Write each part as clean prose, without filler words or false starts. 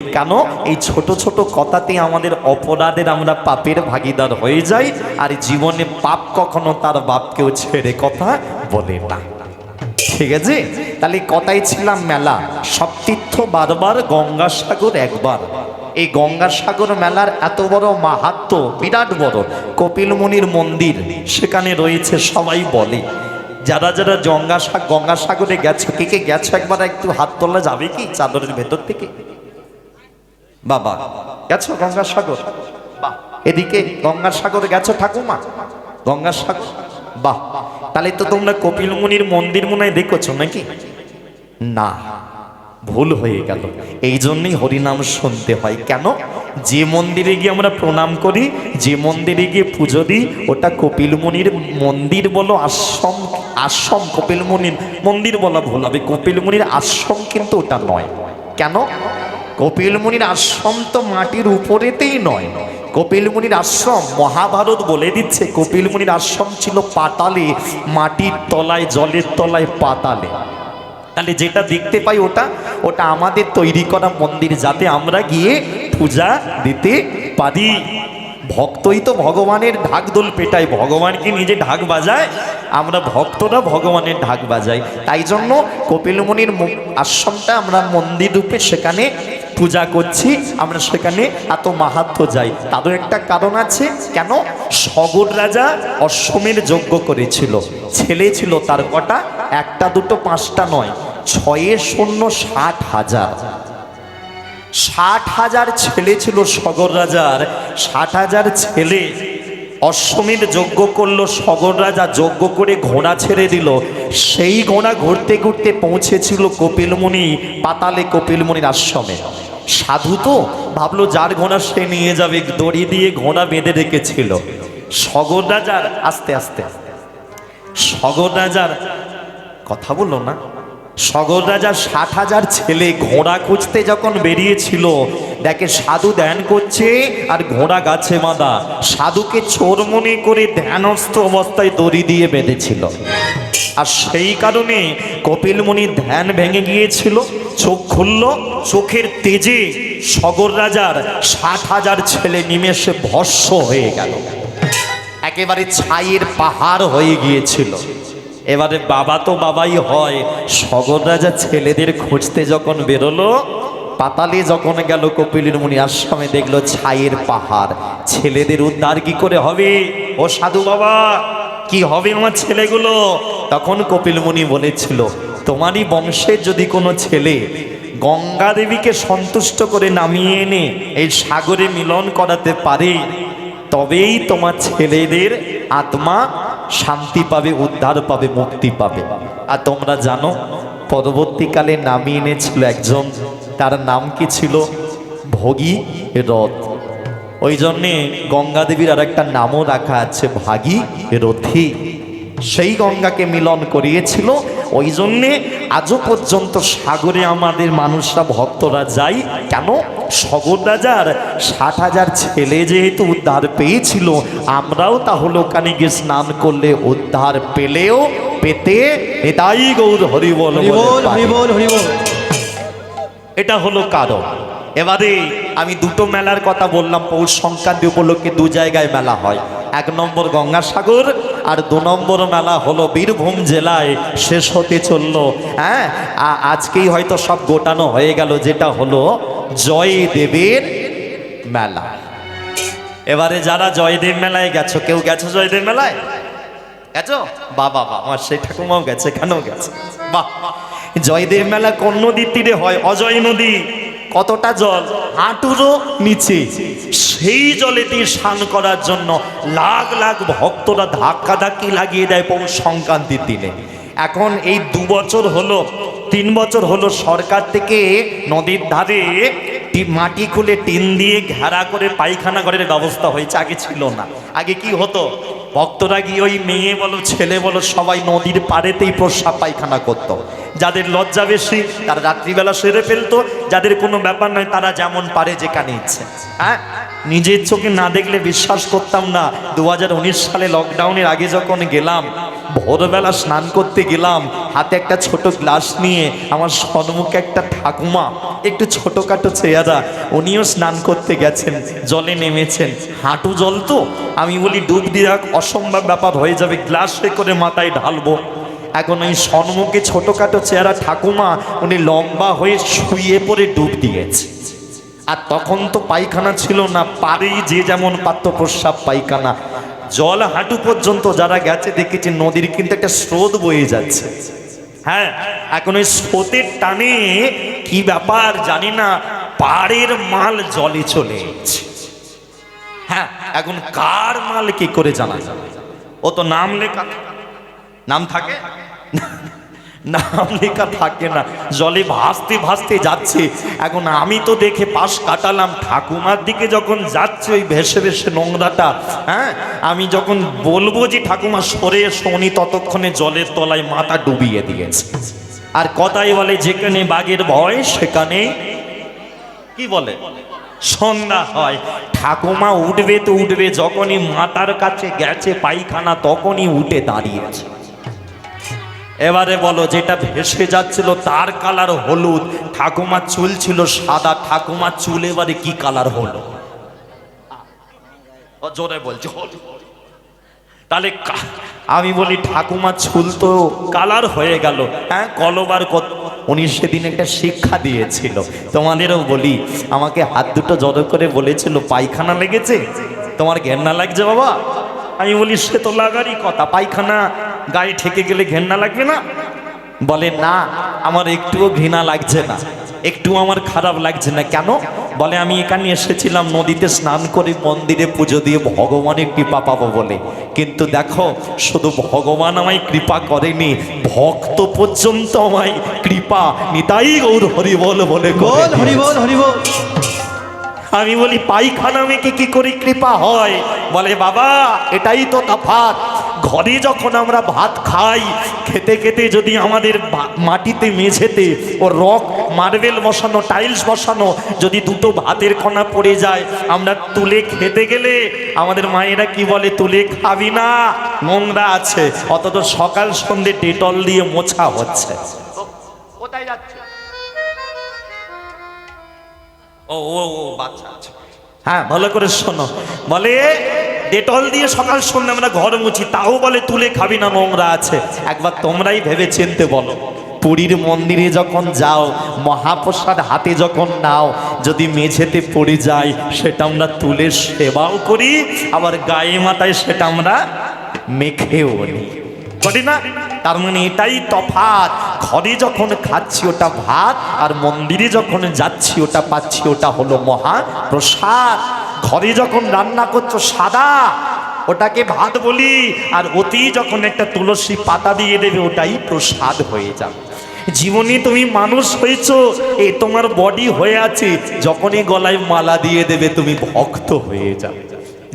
কেন এই ছোট ছোট কথাতে আমাদের অপরাধের আমরা পাপের ভাগীদার হয়ে যাই, আর জীবনে পাপ কখনো তার বাপকেও ছেড়ে কথা বলে না। ঠিক আছে, তাহলে কথাই ছিলাম মেলা, সব তীর্থ বারবার, গঙ্গাসাগর একবার। এই গঙ্গাসাগর মেলার এত বড় মাহাত্ম্য, বিরাট বড়। কপিল মুনির মন্দির সেখানে রয়েছে, সবাই বলে। যারা যারা গঙ্গাসাগরে গেছো, কে কে গেছো একবার একটু হাত তোলা যাবে কি চাদরের ভেতর থেকে? বাবা গেছো গঙ্গাসাগর? বাহ। এদিকে গঙ্গাসাগর গেছো ঠাকুমা? গঙ্গাসাগর, বাহ। তাহলে তো তোমরা কপিল মুনির মন্দির মনে হয় দেখেছো নাকি? না, ভুল হয়ে গেল। এই জন্যই হরিনাম শুনতে হয়। কেন? যে মন্দিরে গিয়ে আমরা প্রণাম করি, যে মন্দিরে গিয়ে পুজো দিই, ওটা কপিল মুনির মন্দির বলো, আশ্রম। আশ্রম, কপিল মুনির মন্দির বলা ভুল হবে, কপিল মুনির আশ্রম কিন্তু ওটা নয়। কেন? কপিল মুনির আশ্রম তো মাটির উপরেতেই নয়। কপিল মুনির আশ্রম মহাভারত বলে দিচ্ছে, কপিল মুনির আশ্রম ছিল পাতালে, মাটির তলায়, জলের তলায়, পাতালে। তাহলে যেটা দেখতে পাই ওটা ওটা আমাদের তৈরি করা মন্দির, যাতে আমরা গিয়ে পূজা দিতে পারি। ভক্তই তো ভগবানের ঢাকদোল পেটায়, ভগবান কি নিজে ঢাক বাজায়? আমরা ভক্তরা ভগবানের ঢাক বাজাই। তাই জন্য কপিল মুনির আশ্রমটা আমরা মন্দির রূপে সেখানে পূজা করছি, আমরা সেখানে এত মাহাত্ম্য যাই। তারও একটা কারণ আছে। কেন? সগর রাজা অশ্বমের যজ্ঞ করেছিল, ছেলে ছিল তার কটা? একটা দুটো পাঁচটা নয়, 660,000। 60,000 ছেলে ছিল সগর রাজার। 60,000 ছেলে অশ্বমেধ যজ্ঞ করলো। সগর রাজা যজ্ঞ করে ঘোড়া ছেড়ে দিল। সেই ঘোড়া ঘুরতে ঘুরতে পৌঁছেছিল কপিল মুনি পাতালে, কপিল মুনির আশ্রমে। সাধু তো ভাবলো যার ঘোড়া সে নিয়ে যাবে, দড়ি দিয়ে ঘোড়া বেঁধে রেখেছিল। সগর রাজার, আস্তে আস্তে, সগর রাজার কথা বললো না, সগর রাজার 60,000 ছেলে ঘোড়া খুঁজতে যখন বেরিয়েছিল, দেখে সাধু ধ্যান করছে আর ঘোড়া গাছে বাঁধা। সাধুকে চোর মনে করে ধ্যানস্থ অবস্থায় দড়ি দিয়ে বেঁধেছিল। আর সেই কারণে কপিল মুনির ধ্যান ভেঙে গিয়েছিল, চোখ খুলল, চোখের তেজে সগর রাজার 60,000 ছেলে নিমেষে ভস্ম হয়ে গেল, একেবারে ছাইয়ের পাহাড় হয়ে গিয়েছিল। এবারে বাবা তো বাবাই হয়, সগর রাজা ছেলেদের খুঁজতে যখন বেরোলো, পাতালে যখন গেল কপিল মুনি আশ্রমে, দেখলো ছাইয়ের পাহাড়। ছেলেদের উদ্ধার কি করে হবে? ও সাধু বাবা, কি হবে আমার ছেলেগুলো? তখন কপিল মুনি বলেছিল, তোমারই বংশের যদি কোনো ছেলে গঙ্গা দেবীকে সন্তুষ্ট করে নামিয়ে এনে এই সাগরে মিলন করাতে পারে, তবেই তোমার ছেলেদের আত্মা শান্তি পাবে, উদ্ধার পাবে, মুক্তি পাবে। আর তোমরা জানো পরবর্তীকালে নামিয়ে এনেছিল একজন, তার নাম কি ছিল? ভগীরথ। ওই জন্যে গঙ্গা দেবীর আর একটা নামও রাখা আছে, ভাগীরথী। সেই গঙ্গাকে মিলন করিয়েছিল। ওই জন্যে আজও পর্যন্ত সাগরে আমাদের মানুষরা, ভক্তরা যায়। কেন? সগর রাজার 60,000 ছেলে যেহেতু উদ্ধার পেয়েছিল, আমরাও তাহলে ওখানে গিয়ে স্নান করলে উদ্ধার পেলেও পেতে এটাই গৌর হরিবল হরিবল হরিবল। এটা হলো কারণ। এবারে আমি দুটো মেলার কথা বললাম, পৌষ সংক্রান্তি উপলক্ষে দু জায়গায় মেলা হয়। 1 নম্বর গঙ্গাসাগর, আর 2 নম্বর মেলা হলো বীরভূম জেলায়, শেষ হতে চললো। হ্যাঁ, আজকেই হয়তো সব গোটানো হয়ে গেল, যেটা হলো জয়দেবের মেলা। এবারে যারা জয়দেব মেলায় গেছো, কেউ গেছো জয়দেব মেলায়? গেছো? বাবা, আমার সেই ঠাকুমাও গেছে, কেন গেছে? বাহ। জয়দেব মেলা কোন নদীর তীরে হয়? অজয় নদী। কতটা জল? হাঁটুরও নিচে। সেই জলেতে স্নান করার জন্য লাখ লাখ ভক্তরা ধাক্কাধাক্কি লাগিয়ে দেয় পৌষ সংক্রান্তির দিনে। এখন এই 2 বছর হলো, 3 বছর হলো সরকার থেকে নদীর ধারে মাটি খুলে টিন দিয়ে ঘেরা করে পায়খানা ঘরের ব্যবস্থা হয়েছে, আগে ছিল না। আগে কি হতো? ভক্তরা গিয়ে ওই মেয়ে বলো ছেলে বলো সবাই নদীর পাড়েতেই প্রস্রাব পায়খানা করতো। যাদের লজ্জা বেশি তারা রাত্রিবেলা সেরে ফেলতো, যাদের কোনো ব্যাপার নয় তারা যেমন পারে যেখানে ইচ্ছে। হ্যাঁ, নিজের চোখে না দেখলে বিশ্বাস করতাম না। 2019 সালে লকডাউনের আগে যখন গেলাম, ভোরবেলা স্নান করতে গেলাম, হাতে একটা ছোট গ্লাস নিয়ে, আমার সম্মুখে একটা ঠাকুমা, একটু ছোটখাটো চেহারা, উনিও স্নান করতে গেছেন, জলে নেমেছেন, হাঁটু জল তো, আমি বলি ডুব দিয়ে অসম্ভব ব্যাপার হয়ে যাবে, গ্লাসে করে মাথায় ঢালবো। এখন ওই সম্মুখে ছোটখাটো চেহারা ঠাকুমা, উনি লম্বা হয়ে শুয়ে পড়ে ডুব দিয়েছে। আর তখন তো পায়খানা ছিল না, পারেই যে যেমন পাত্র প্রস্রাব পায়খানা, জল হাঁটু পর্যন্ত যারা গেছে দেখেছে নদীর কিন্তু একটা স্রোত বয়ে যাচ্ছে। হ্যাঁ, এখন ওই স্রোতের টানে কি ব্যাপার জানি না, পাড়ের মাল জলে চলে যাচ্ছে। হ্যাঁ, এখন কার মাল কি করে জানা যাবে? ও তো নাম লেখা, নাম থাকে, নাম লেখা থাকে না, জলে ভাসতে ভাসতে যাচ্ছে। এখন আমি তো দেখে পাশ কাটালাম, ঠাকুমার দিকে যখন যাচ্ছে ওই ভেসে ভেসে নোংরাটা, হ্যাঁ, আমি যখন বলবো যে ঠাকুমা সরে এসো, উনি ততক্ষণে জলের তলায় মাথা ডুবিয়ে দিয়েছে। আর কথাই বলে যেখানে বাঘের ভয় সেখানে কি বলে সন্ধ্যা হয়। ঠাকুমা উঠবে তো উঠবে, যখনই মাথার কাছে গেছে পায়খানা তখনই উঠে দাঁড়িয়েছে। এবারে বলো, যেটা ভেসে যাচ্ছিল তার কালার হলুদ, ঠাকুমার চুল ছিল সাদা, ঠাকুমার চুল এবারে কি কালার হলো? জোরে বলছো। তাহলে আমি বলি ঠাকুমার চুল তো কালার হয়ে গেল। হ্যাঁ, কলবার উনি সেদিন একটা শিক্ষা দিয়েছিল, তোমাদেরও বলি। আমাকে হাত দুটো জড়ো করে বলেছিল, পায়খানা লেগেছে, তোমার ঘেন্না লাগছে বাবা? আমি বলি সে তো লাগারই কথা, পায়খানা গায়ে ঠেকে গেলে ঘেন্না লাগবে না? বলে না, আমার একটুও ঘৃণা লাগছে না, একটু আমার খারাপ লাগছে না। কেন? বলে আমি এখানে এসেছিলাম নদীতে স্নান করে মন্দিরে পুজো দিয়ে ভগবানের কৃপা পাবো বলে, কিন্তু দেখো শুধু ভগবান আমায় কৃপা করেনি, ভক্ত পর্যন্ত আমায় কৃপা নিতাই গৌর হরি বল বলে বল হরি বল হরি বল। আমি বলি পায়খানা মেকে কি করে কৃপা হয়? বলে বাবা এটাই তো তফাৎ। ঘরে যখন আমরা ভাত খাই, খেতে খেতে যদি আমাদের মাটিতে মেঝেতে ও রক মার্বেল বসানো, টাইলস বসানো, যদি দুটো ভাতের কণা পড়ে যায়, আমরা তুলে খেতে গেলে আমাদের মায়েরা কি বলে, তুলে খাবি না, নোংরা আছে। অথচ সকাল সন্ধ্যে ডেটল দিয়ে মোছা হচ্ছে। কোথায় যাচ্ছে? ও ও ও বাচ্চা আছে। হ্যাঁ, ভালো করে শোনো। বলে ডেটল দিয়ে সকাল সন্ধ্যা আমরা ঘর মুছি, তাও বলে তুলে খাবি না, নোংরা আছে। একবার তোমরাই ভেবে চিনতে বলো, পুরীর মন্দিরে যখন যাও, মহাপ্রসাদ হাতে যখন নাও, যদি মেঝেতে পড়ে যায় সেটা আমরা তুলে সেবাও করি, আবার গায়ে মাথায় সেটা আমরা মেখেও নিই, করি না? তার মানে এটাই তফাৎ। ঘরে যখন খাচ্ছি ওটা ভাত, আর মন্দিরে যখন যাচ্ছি ওটা পাচ্ছি, ওটা হলো মহাপ্রসাদ। ঘরে যখন রান্না করছো সাদা, ওটাকে ভাত বলি, আর অতি যখন একটা তুলসী পাতা দিয়ে দেবে ওটাই প্রসাদ হয়ে যাবে। জীবনে তুমি মানুষ হয়েছো, এ তোমার বডি হয়ে আছে, যখনই গলায় মালা দিয়ে দেবে তুমি ভক্ত হয়ে যাবে।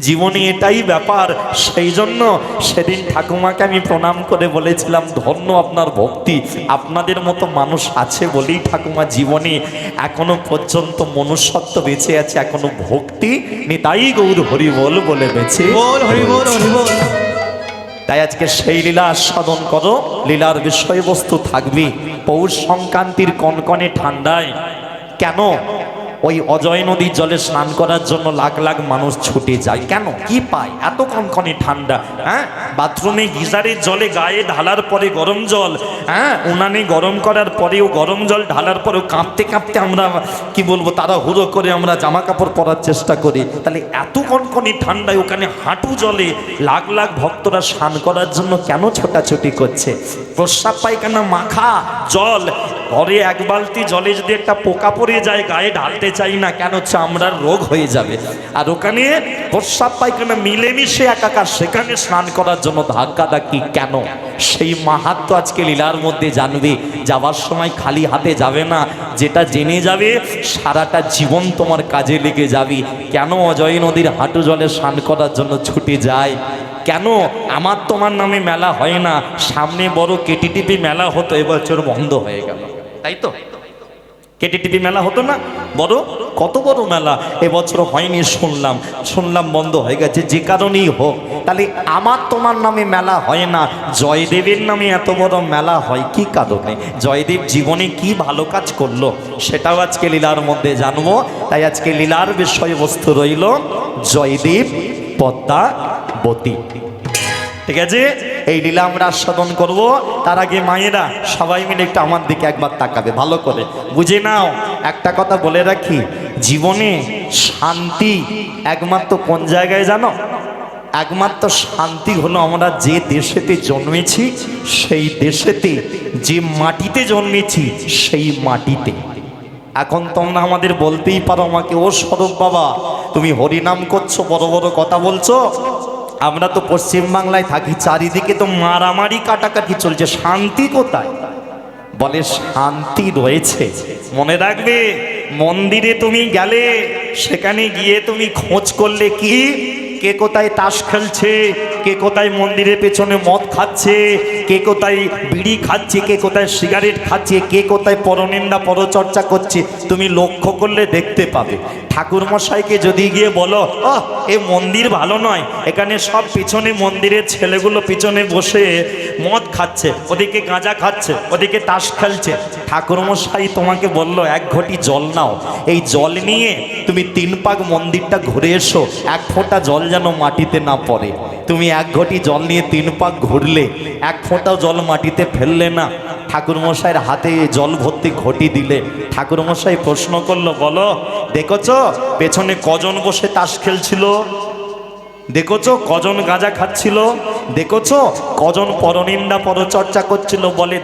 জীবনে এটাই ব্যাপার। সেই জন্য সেদিন ঠাকুমাকে আমি প্রণাম করে বলেছিলাম, ধন্য আপনার ভক্তি, আপনাদের মতো মানুষ আছে বলেই ঠাকুমা জীবনে এখনো পর্যন্ত মনুষ্যত্ব বেঁচে আছে, এখনো ভক্তি নিতাই গৌর হরি বল বলে বেঁচে বল হরি বল হরি বল। তাই আজকে সেই লীলা আস্বাদন করো। লীলার বিষয়বস্তু থাকবে পৌষ সংক্রান্তির কনকনে ঠান্ডায়। কেন ওই অজয় নদীর জলে স্নান করার জন্য লাখ লাখ মানুষ ছুটে যায়? কেন? কি পায়? এত কনকনে ঠান্ডা। হ্যাঁ, বাথরুমে গিজারের জলে গায়ে ঢালার পরে গরম জল, হ্যাঁ, উনানে গরম করার পরেও গরম জল ঢালার পরেও কাঁপতে কাঁপতে আমরা কি বলবো, তারা হুড়ো করে আমরা জামা কাপড় পরার চেষ্টা করি। তাহলে এত কনকনে ঠান্ডায় ওখানে হাঁটু জলে লাখ লাখ ভক্তরা স্নান করার জন্য কেন ছোটাছুটি করছে? প্রস্রাব পায়খানা মাখা জল, ঘরে এক বালতি জলে যদি একটা পোকা পড়ে যায় গায়ে ঢালতে চাই না, কেন? চামড়ার রোগ হয়ে যাবে। আর ওখানে প্রস্রাব পায়খানা মিলেমিশে একাকার, সেখানে স্নান করার জন্য ধাক্কাধাক্কি কেন? সেই মাহাত্ম্য আজকে লীলার মধ্যে জানবে। যাওয়ার সময় খালি হাতে যাবে না, যেটা জেনে যাবে সারাটা জীবন তোমার কাজে লেগে যাবে। কেন অজয় নদীর হাঁটু জলে স্নান করার জন্য ছুটে যায়? কেন আমার তোমার নামে মেলা হয় না? সামনে বড় কেটিটিপি মেলা হতো, এবছর বন্ধ হয়ে গেল, তাই তো? কেটিটিপি মেলা হতো না বড়, কত বড় মেলা এবছর হয়নি, শুনলাম বন্ধ হয়ে গেছে। যে কারণেই হোক, তাহলে আমার তোমার নামে মেলা হয় না, জয়দেবের নামে এত বড় মেলা হয় কি কারণে? জয়দেব জীবনে কি ভালো কাজ করলো সেটাও আজকে লীলার মধ্যে জানবো। তাই আজকে লীলার বিষয়বস্তু রইল জয়দেব পদ্মাবতী। ঠিক আছে, এই লীলা আমরা আস্বাদন করব। তার আগে মায়েরা সবাই মিলে একটু আমার দিকে একবার তাকাবে, ভালো করে বুঝে নাও। একটা কথা বলে রাখি, জীবনে শান্তি একমাত্র কোন জায়গায় জানো? একমাত্র শান্তি হলো আমরা যে দেশেতে জন্মেছি, সেই দেশেতে, যে মাটিতে জন্মেছি সেই মাটিতে। এখন তোমরা আমাদের বলতেই পারো আমাকে, ও স্বরূপ বাবা তুমি হরিনাম করছো, বড় বড় কথা বলছো, আমরা তো পশ্চিম বাংলায় থাকি, চারিদিকে তো মারামারি কাটাকাটি চলছে, শান্তি কোথায়? বলে শান্তি রয়েছে। মনে রাখবে, মন্দিরে তুমি গেলে, সেখানে গিয়ে তুমি খোঁজ করলে কি কে কোথায় তাস খেলছে, কে কোথায় মন্দিরের পেছনে মদ খাচ্ছে, কে কোথায় বিড়ি খাচ্ছে, কে কোথায় সিগারেট খাচ্ছে, কে কোথায় পরনিন্দা পরচর্চা করছে, তুমি লক্ষ্য করলে দেখতে পাবে। ঠাকুর মশাইকে যদি গিয়ে বলো, ও এ মন্দির ভালো নয়, এখানে সব পিছনে মন্দিরের ছেলেগুলো পিছনে বসে মদ খাচ্ছে, ওদিকে গাঁজা খাচ্ছে, ওদিকে তাস খেলছে, ঠাকুর মশাই তোমাকে বলল এক ঘটি জল নাও, এই জল নিয়ে তুমি 3 পাক মন্দিরটা ঘুরে এসো, এক ফোঁটা জল যেন মাটিতে না পড়ে। তুমি এক ঘটি জল নিয়ে 3 পাক ঘুরলে, এক ফোঁটাও জল মাটিতে ফেললে না, ঠাকুর মশাইয়ের হাতে জল ভর্তি ঘটি দিলে, ঠাকুর মশাই প্রশ্ন করলো, বলো দেখেছো পেছনে কজন বসে তাস খেলছিল, দেখেছো কজন গাঁজা খাচ্ছিল, দেখেছো কজন পরনিন্দা পরচর্চা করছিল? বলে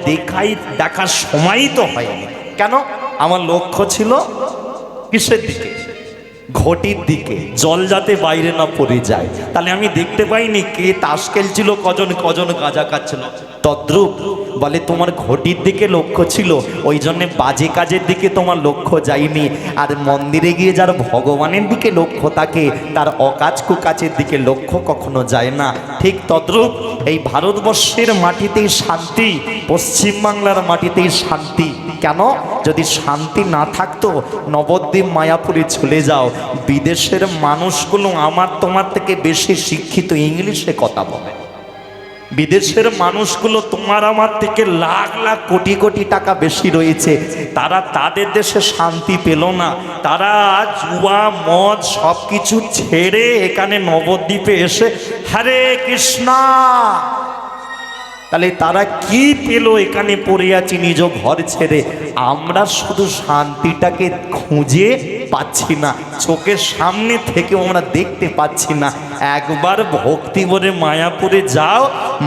দেখার সময়ই তো হয়নি। কেন? আমার লক্ষ্য ছিল কিসের দিকে? ঘটির দিকে, জল যাতে বাইরে না পড়ে যায়। তাহলে আমি দেখতে পাইনি কে তাস খেলছিল, কজন গাঁজা খাচ্ছিল। তদ্রূপ বলে তোমার ঘটির দিকে লক্ষ্য ছিল, ওই জন্যে বাজে কাজের দিকে তোমার লক্ষ্য যায়নি। আর মন্দিরে গিয়ে যার ভগবানের দিকে লক্ষ্য থাকে, তার অকাজ কুকাজের দিকে লক্ষ্য কখনো যায় না। ঠিক তদ্রূপ এই ভারতবর্ষের মাটিতেই শান্তি, পশ্চিমবাংলার মাটিতেই শান্তি। কেন? যদি শান্তি না থাকতো, নবদ্বীপ মায়াপুরে চলে যাও, বিদেশের মানুষগুলো আমার তোমার থেকে বেশি শিক্ষিত, ইংলিশে কথা বলে। বিদেশের মানুষগুলো তোমার আমার থেকে লাখ লাখ কোটি কোটি টাকা বেশি রয়েছে, তারা তাদের দেশে শান্তি পেল না, তারা জুয়া মদ সব কিছু ছেড়ে এখানে নবদ্বীপে এসে হরে কৃষ্ণা। তাহলে তারা কি পেল? এখানে পড়ে আছি নিজ ঘর ছেড়ে। আমরা শুধু শান্তিটাকে খুঁজে পাচ্ছি না, চোখের সামনে থেকে আমরা দেখতে পাচ্ছি না। একবার ভক্তি ভরে মায়াপুরে যাও,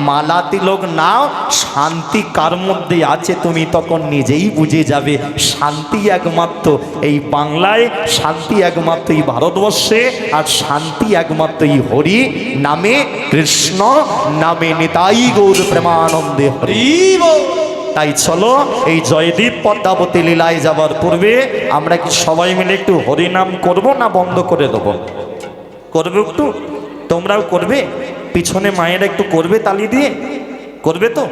মালা তিলক নাও, শান্তি কার মধ্যে আছে তুমি তখন নিজেই বুঝে যাবে। শান্তি একমাত্র এই বাংলায়, শান্তি একমাত্র এই ভারতবর্ষে, আর শান্তি একমাত্র এই হরি নামে, কৃষ্ণ নামে। নিতাই গৌর প্রেমানন্দে হরি। তাই চলো এই জয়দীপ পদ্মাবতী লীলায় যাবার পূর্বে আমরা কি সবাই মিলে একটু হরিনাম করব না বন্ধ করে দেবো? করবে একটু? তোমরাও করবে? পিছনে মায়েরা একটু করবে তালি দিয়ে? করবে তো?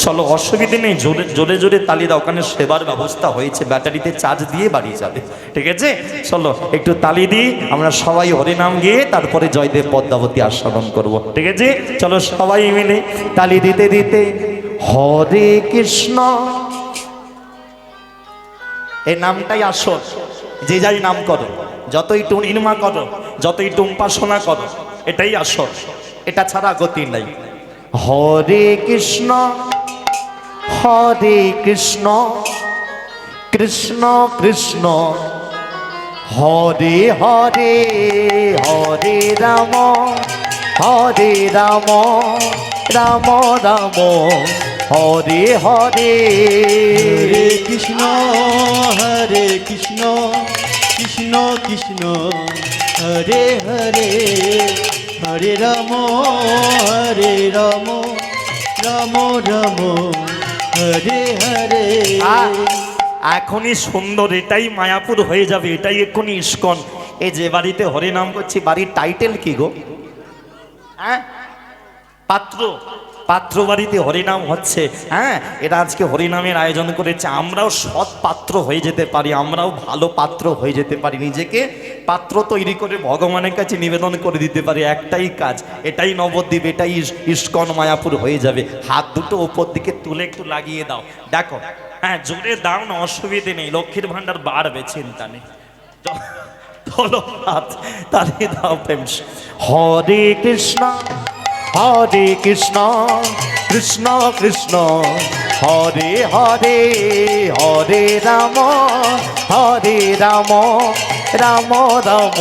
চলো, অসুবিধে নেই, জোরে জোরে জোরে তালি দাও, ওখানে সেবার ব্যবস্থা হয়েছে, ব্যাটারিতে চার্জ দিয়ে বাড়ি যাবে। ঠিক আছে, চলো একটু তালি দিই, আমরা সবাই হরিনাম গিয়ে তারপরে জয়দেব পদ্মাবতী আস্বাদন করব। ঠিক আছে, চলো সবাই মিলে তালি দিতে দিতে হরে কৃষ্ণ, এই নামটাই আসল। যে যাই নাম করো, যতই টুনিমা করো, যতই টুম্পাসনা করো, এটাই আসল, এটা ছাড়া গতি নাই। হরে কৃষ্ণ হরে কৃষ্ণ, কৃষ্ণ কৃষ্ণ হরে হরে, হরে রাম হরে রাম, রাম রাম হরে হরে। হরে কৃষ্ণ হরে কৃষ্ণ, কৃষ্ণ কৃষ্ণ হরে হরে, হরে রাম হরে রাম, রাম রাম হরে হরে। এখনই সুন্দর, এটাই মায়াপুর হয়ে যাবে, এটাই এক্ষুনি ইস্কন। এই যে বাড়িতে হরিনাম করছি, বাড়ির টাইটেল কি গো? হ্যাঁ, পাত্র। পাত্র বাড়িতে হরিনাম হচ্ছে, হ্যাঁ এটা আজকে হরিনামের আয়োজন করেছে। আমরাও সৎ পাত্র হয়ে যেতে পারি, আমরাও ভালো পাত্র হয়ে যেতে পারি, নিজেকে পাত্র তৈরি করে ভগবানের কাছে নিবেদন করে দিতে পারি। একটাই কাজ, এটাই নবদ্বীপ, এটাই ইস্কন মায়াপুর হয়ে যাবে। হাত দুটো ওপর দিকে তুলে একটু লাগিয়ে দাও, দেখো, হ্যাঁ জোরে দাও না, অসুবিধে নেই, লক্ষ্মীর ভান্ডার বাড়বে, চিন্তা নেই। চলো হাত তালিয়ে দাও প্রেম। হরে কৃষ্ণ হরে কৃষ্ণ কৃষ্ণ কৃষ্ণ হরে হরে, হরে রাম হরে রাম রাম রাম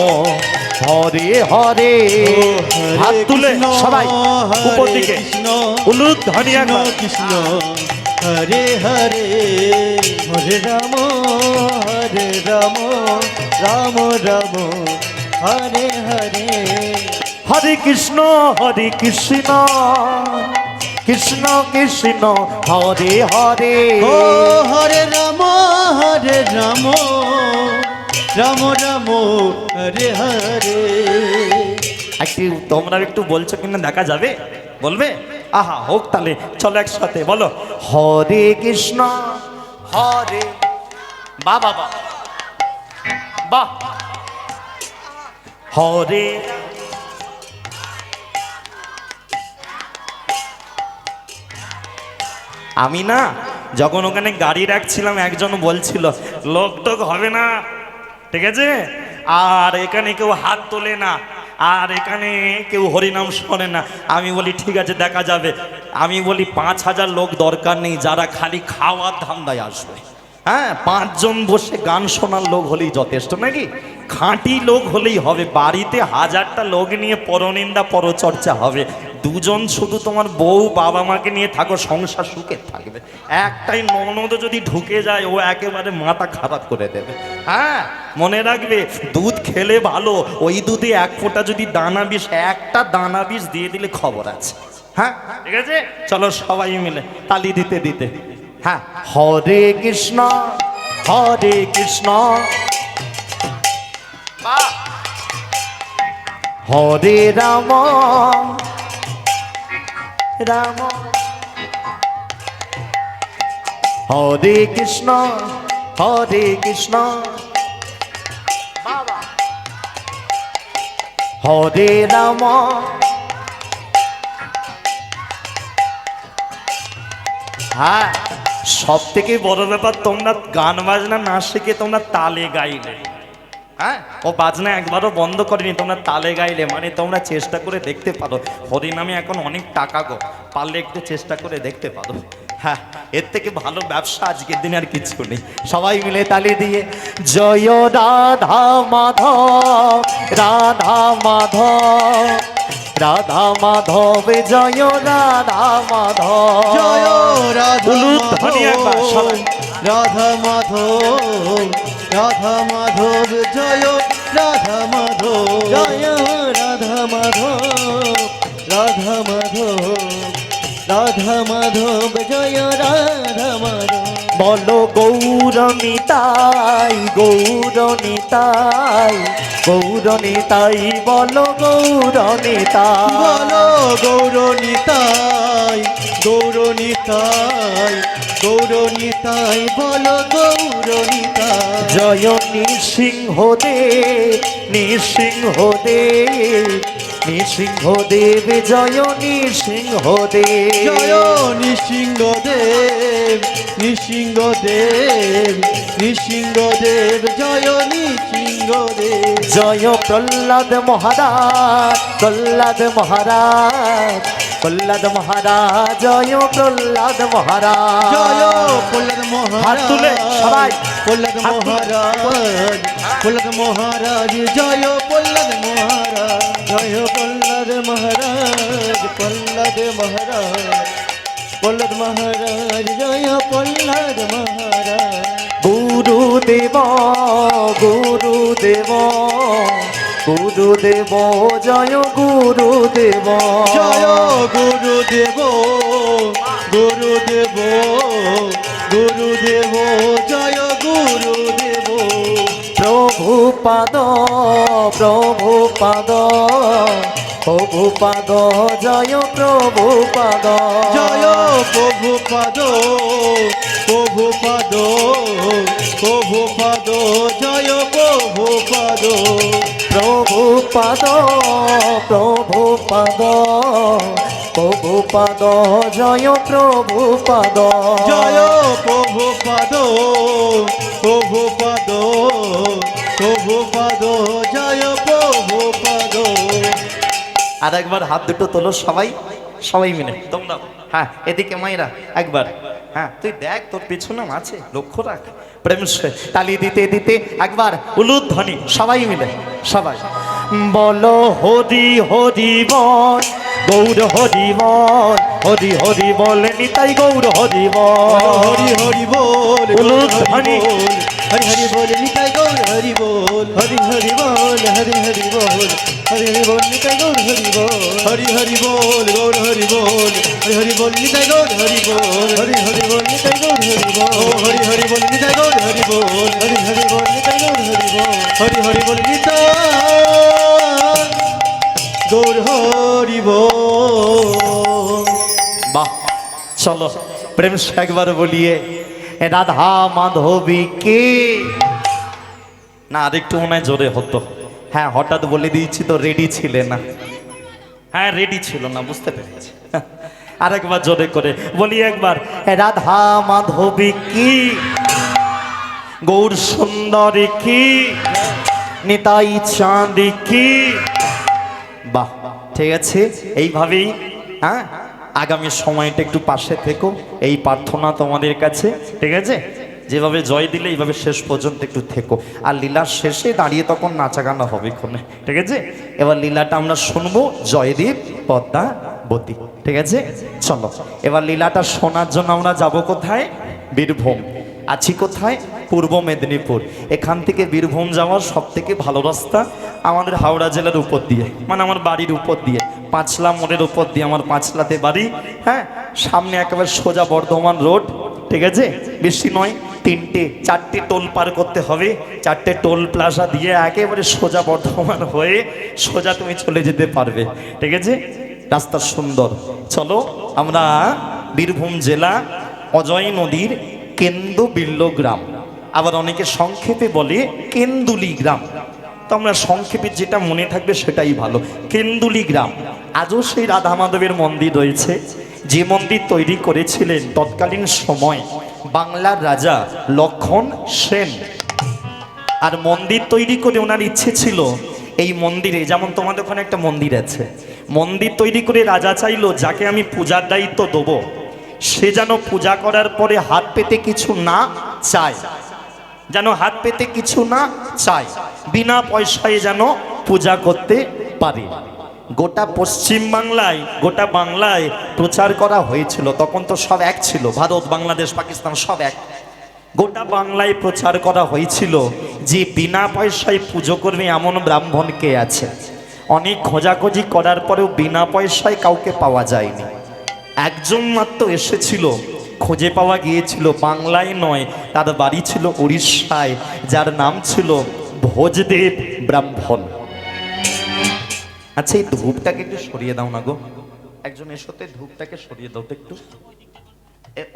হরে হরে। হাত তুলে সবাই উপর দিকে উলুদ ধ্বনি একবার। কৃষ্ণ হরে হরে, হরে রাম রাম রাম হরে হরে। হরে কৃষ্ণ কৃষ্ণ কৃষ্ণ হরে হরে। ও হরে রাম রাম রাম হরে হরে। একটু তোমরা একটু বলছো কিনা দেখা যাবে, বলবে? আহা হোক তাহলে, চলো একসাথে বলো হরে কৃষ্ণ হরে। বাহ বাহ বাহ বাহ। হরে আমি না যখন ওখানে গাড়ি রাখছিলাম, একজন বলছিল লোক টোক হবে না, ঠিক আছে, আর এখানে কেউ হাত তোলে না, আর এখানে কেউ হরিনাম শোনে না। আমি বলি ঠিক আছে দেখা যাবে। আমি বলি 5,000 লোক দরকার নেই, যারা খালি খাওয়ার ধান্দায় আসবে। হ্যাঁ 5 জন বসে গান শোনার লোক হলেই যথেষ্ট, নাকি? খাঁটি লোক হলেই হবে। বাড়িতে 1000টা লোক নিয়ে পরনিন্দা পরচর্চা হবে। 2 জন শুধু তোমার বউ বাবা মাকে নিয়ে থাকো, সংসার সুখে থাকবে। একটাই ননদ যদি ঢুকে যায়, ও একেবারে মাথা খারাপ করে দেবে। হ্যাঁ মনে রাখবে, দুধ খেলে ভালো, ওই দুধে 1 ফোঁটা যদি দানা বিষ, একটা দানা বিষ দিয়ে দিলে খবর আছে। হ্যাঁ ঠিক আছে, চলো সবাই মিলে তালি দিতে দিতে। হ্যাঁ হরে কৃষ্ণ হরে রাম রাম হরে কৃষ্ণ হরে রাম। হ্যাঁ সব থেকে বড় ব্যাপার, তোমরা গান বাজনা না শিখে তোমরা তালে গাইলে। হ্যাঁ ও বাজনা একবারও বন্ধ করেনি, তোমরা তালে গাইলে, মানে তোমরা চেষ্টা করে দেখতে পারো। হরিনামে এখন অনেক টাকা গো, পারলে একটু চেষ্টা করে দেখতে পারো। হ্যাঁ এর থেকে ভালো ব্যবসা আজকের দিনে আর কিছু নেই। সবাই মিলে তালি দিয়ে জয় রাধা মাধব রাধা মাধব রাধা মাধব জয় রাধা মাধব জয় রাধা ধ্বনি একবার সবাই। রাধা মাধব রাধা মাধব জয় রাধা মাধব জয় রাধা মাধব রাধা মাধব রাধা মাধব জয় রাধা মাধব। বলো গৌরনিতাই গৌরনিতাই গৌরনিতাই বলো গৌরনিতাই বলো গৌরনিতাই গৌরনিতাই গৌরনিতাই বলো গৌরনিতাই। জয় নৃসিংহদেব নৃসিংহদেব নৃসিংহদেব জয় নৃসিংহদেব জয় নৃসিংহদেব নৃসিংহদেব নৃসিংহদেব জয় নৃসিংহদেব। জয় প্রহ্লাদ মহারাজ প্রহ্লাদ মহারাজ প্রহ্লাদ মহারাজ জয় প্রহ্লাদ মহারাজ জয় প্রহ্লাদ হাত তুলে সবাই। মহারাজ প্রহ্লাদ মহারাজ প্রহ্লাদ মহারাজ জয় প্রহ্লাদ মহারাজ জয় প্রহ্লাদ মহারাজ প্রহ্লাদ মহারাজ প্রহ্লাদ মহারাজ জয় প্রহ্লাদ মহারাজ। গুরুদেব গুরুদেব গুরুদেব জয় গুরুদেব জয় গুরুদেব গুরুদেব গুরুদেব জয় গুরুদেব। প্রভু প্রভুপাদ প্রভুপাদ প্রভুপাদ জয় প্রভুপাদ জয় প্রভুপাদ প্রভুপাদ প্রভুপাদ জয় প্রভুপাদ প্রভুপাদ প্রভুপাদ প্রভুপাদ জয় প্রভুপাদ জয় প্রভুপাদ প্রভুপাদ প্রভুপাদ জয় প্রভুপাদ। আর একবার হাত দুটো তোলো সবাই, সবাই মিলে তোমরা। হ্যাঁ এদিকে মাইরা একবার, হ্যাঁ তুই দেখ তোর পিছনে আছে, লক্ষ্য রাখ। প্রেম সে তালি দিতে দিতে একবার উলুধ্বনি সবাই মিলে, সবাই বলো হরি হরি বল, গৌর হরি বল, হরি হরি বল, নিতাই গৌর হরি বল, হরি হরি বল, উলুধ্বনি হরি হরি বল, নিতাই গৌর হরি বল, হরি হরি বল, হরি হরি বল, হরি হরি বল, নিতাই গৌর হরি বল, হরি হরি বল, গৌর হরি বল, হরি হরি বল, নিতাই গৌর হরি বল, হরি হরি বল, নিতাই গৌর হরি বল, হরি হরি বল, নিতাই গৌর হরি বল, হরি হরি বল, নিতাই গৌর হরি বল, হরি হরি বল, নিতাই গৌর হরি বল। বাহ, চলো প্রেম সে একবার বলিয়ে রাধা মাধবী কে। না আরেকটু মনে হয় জোরে হতো। হ্যাঁ হঠাৎ বলে দিয়েছি তো, রেডি ছিলে না। হ্যাঁ রেডি ছিল না, বুঝতে পেরেছি। আরেকবার জোরে করে বলি একবার, রাধা মাধবী কি, গৌর সুন্দরী কি, নিতাই চাঁদি কি। বাহ, ঠিক আছে, এইভাবেই হ্যাঁ আগামী সময়টা একটু পাশে থেকো, এই প্রার্থনা তোমাদের কাছে, ঠিক আছে? যেভাবে জয় দিলে এইভাবে শেষ পর্যন্ত একটু থেকো। আর লীলার শেষে দাঁড়িয়ে তখন নাচা গানা হবে ক্ষণে, ঠিক আছে? এবার লীলাটা আমরা শুনবো, জয়দেব পদ্মাবতী, ঠিক আছে? চলো এবার লীলাটা শোনার জন্য আমরা যাব কোথায়? বীরভূম। আছি কোথায়? পূর্ব মেদিনীপুর। এখান থেকে বীরভূম যাওয়ার সব থেকে ভালো রাস্তা আমাদের হাওড়া জেলার উপর দিয়ে, মানে আমার বাড়ির উপর দিয়ে, পাঁচলা মোড়ের উপর দিয়ে আমার পাঁচলাতে বাড়ি। হ্যাঁ, সামনে একেবারে সোজা বর্ধমান রোড, ঠিক আছে? বেশি নয়, 4টে টোল পার করতে হবে। 4টে টোল প্লাজা দিয়ে একেবারে সোজা বর্ধমান হয়ে সোজা তুমি চলে যেতে পারবে, ঠিক আছে? রাস্তা সুন্দর। চলো আমরা বীরভূম জেলা অজয় নদীর কেন্দুবিল্ল গ্রাম, আবার অনেকে সংক্ষেপে বলে কেন্দুলি গ্রাম, তো আমরা সংক্ষেপে যেটা মনে থাকবে সেটাই ভালো। কেন্দুলি গ্রাম। আজও সেই রাধা মাধবের মন্দির রয়েছে, যে মন্দির তৈরি করেছিলেন তৎকালীন সময় বাংলার রাজা লক্ষণ সেন। আর মন্দির তৈরি করে ওনার ইচ্ছে ছিল এই মন্দিরে, যেমন তোমাদের ওখানে একটা মন্দির আছে, মন্দির তৈরি করে রাজা চাইলো যাকে আমি পূজার দায়িত্ব দেবো সে যেন পূজা করার পরে হাত পেতে কিছু না চায়, যেন হাত পেতে কিছু না চায়, বিনা পয়সায় যেন পূজা করতে পারে। গোটা পশ্চিম বাংলায়, গোটা বাংলায় প্রচার করা হয়েছিল, তখন তো সব এক ছিল, ভারত বাংলাদেশ পাকিস্তান সব এক। গোটা বাংলায় প্রচার করা হয়েছিল যে বিনা পয়সায় পুজো করবে এমন ব্রাহ্মণ কে আছে। অনেক খোঁজাখুঁজি করার পরেও বিনা পয়সায় কাউকে পাওয়া যায়নি। একজন মাত্র এসেছিল, খুঁজে পাওয়া গিয়েছিল, বাংলায় নয়, তার বাড়ি ছিল উড়িষ্যায়, যার নাম ছিল ভোজদেব ব্রাহ্মণ। আচ্ছা এই ধূপটাকে একটু সরিয়ে দাও না গো, একজন এসোতে ধূপটাকে সরিয়ে দাও তো একটু,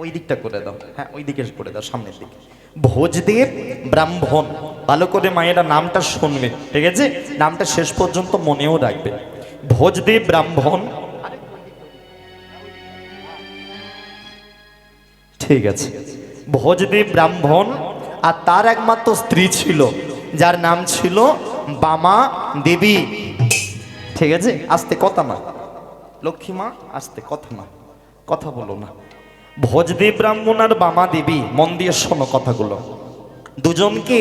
ওই দিকটা করে দাও, হ্যাঁ ওই দিকে করে দাও, সামনের দিকে। ভোজদেব ব্রাহ্মণ, ভালো করে মায়েরা নামটা শুনবে, ঠিক আছে? নামটা শেষ পর্যন্ত মনেও রাখবে। ভোজদেব ব্রাহ্মণ, ঠিক আছে? ভোজদেব ব্রাহ্মণ, আর তার একমাত্র স্ত্রী ছিল যার নাম ছিল বামা দেবী, ঠিক আছে? আস্তে কথা না, লক্ষ্মীমা আস্তে কথা না, কথা বলো না। ভোজদেব ব্রাহ্মণ আর বামা দেবী, মন দিয়ে শোনো কথাগুলো। দুজনকে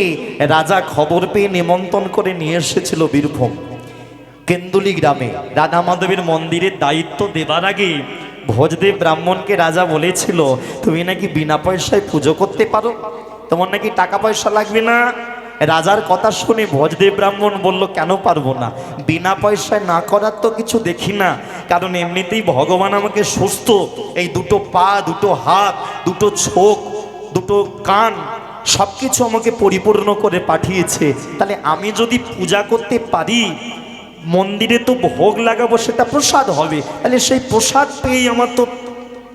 রাজা খবর পেয়ে নিমন্ত্রণ করে নিয়ে এসেছিল বীরভূম কেন্দুলি গ্রামে। রাধা মাধবের মন্দিরের দায়িত্ব দেবার আগে ভোজদেব ব্রাহ্মণকে রাজা বলেছিল, তুমি নাকি বিনা পয়সায় পুজো করতে পারো, তোমার নাকি টাকা পয়সা লাগবে না। রাজার কথা শুনে ভোজদেব ব্রাহ্মণ বলল, কেন পারবো না, বিনা পয়সায় না করার তো কিছু দেখি না, কারণ এমনিতেই ভগবান আমাকে সুস্থ, এই দুটো পা, দুটো হাত, দুটো চোখ, দুটো কান সবকিছু আমাকে পরিপূর্ণ করে পাঠিয়েছে, তাহলে আমি যদি পূজা করতে পারি, মন্দিরে তো ভোগ লাগাবো, সেটা প্রসাদ হবে, তাহলে সেই প্রসাদ পেয়েই আমার তো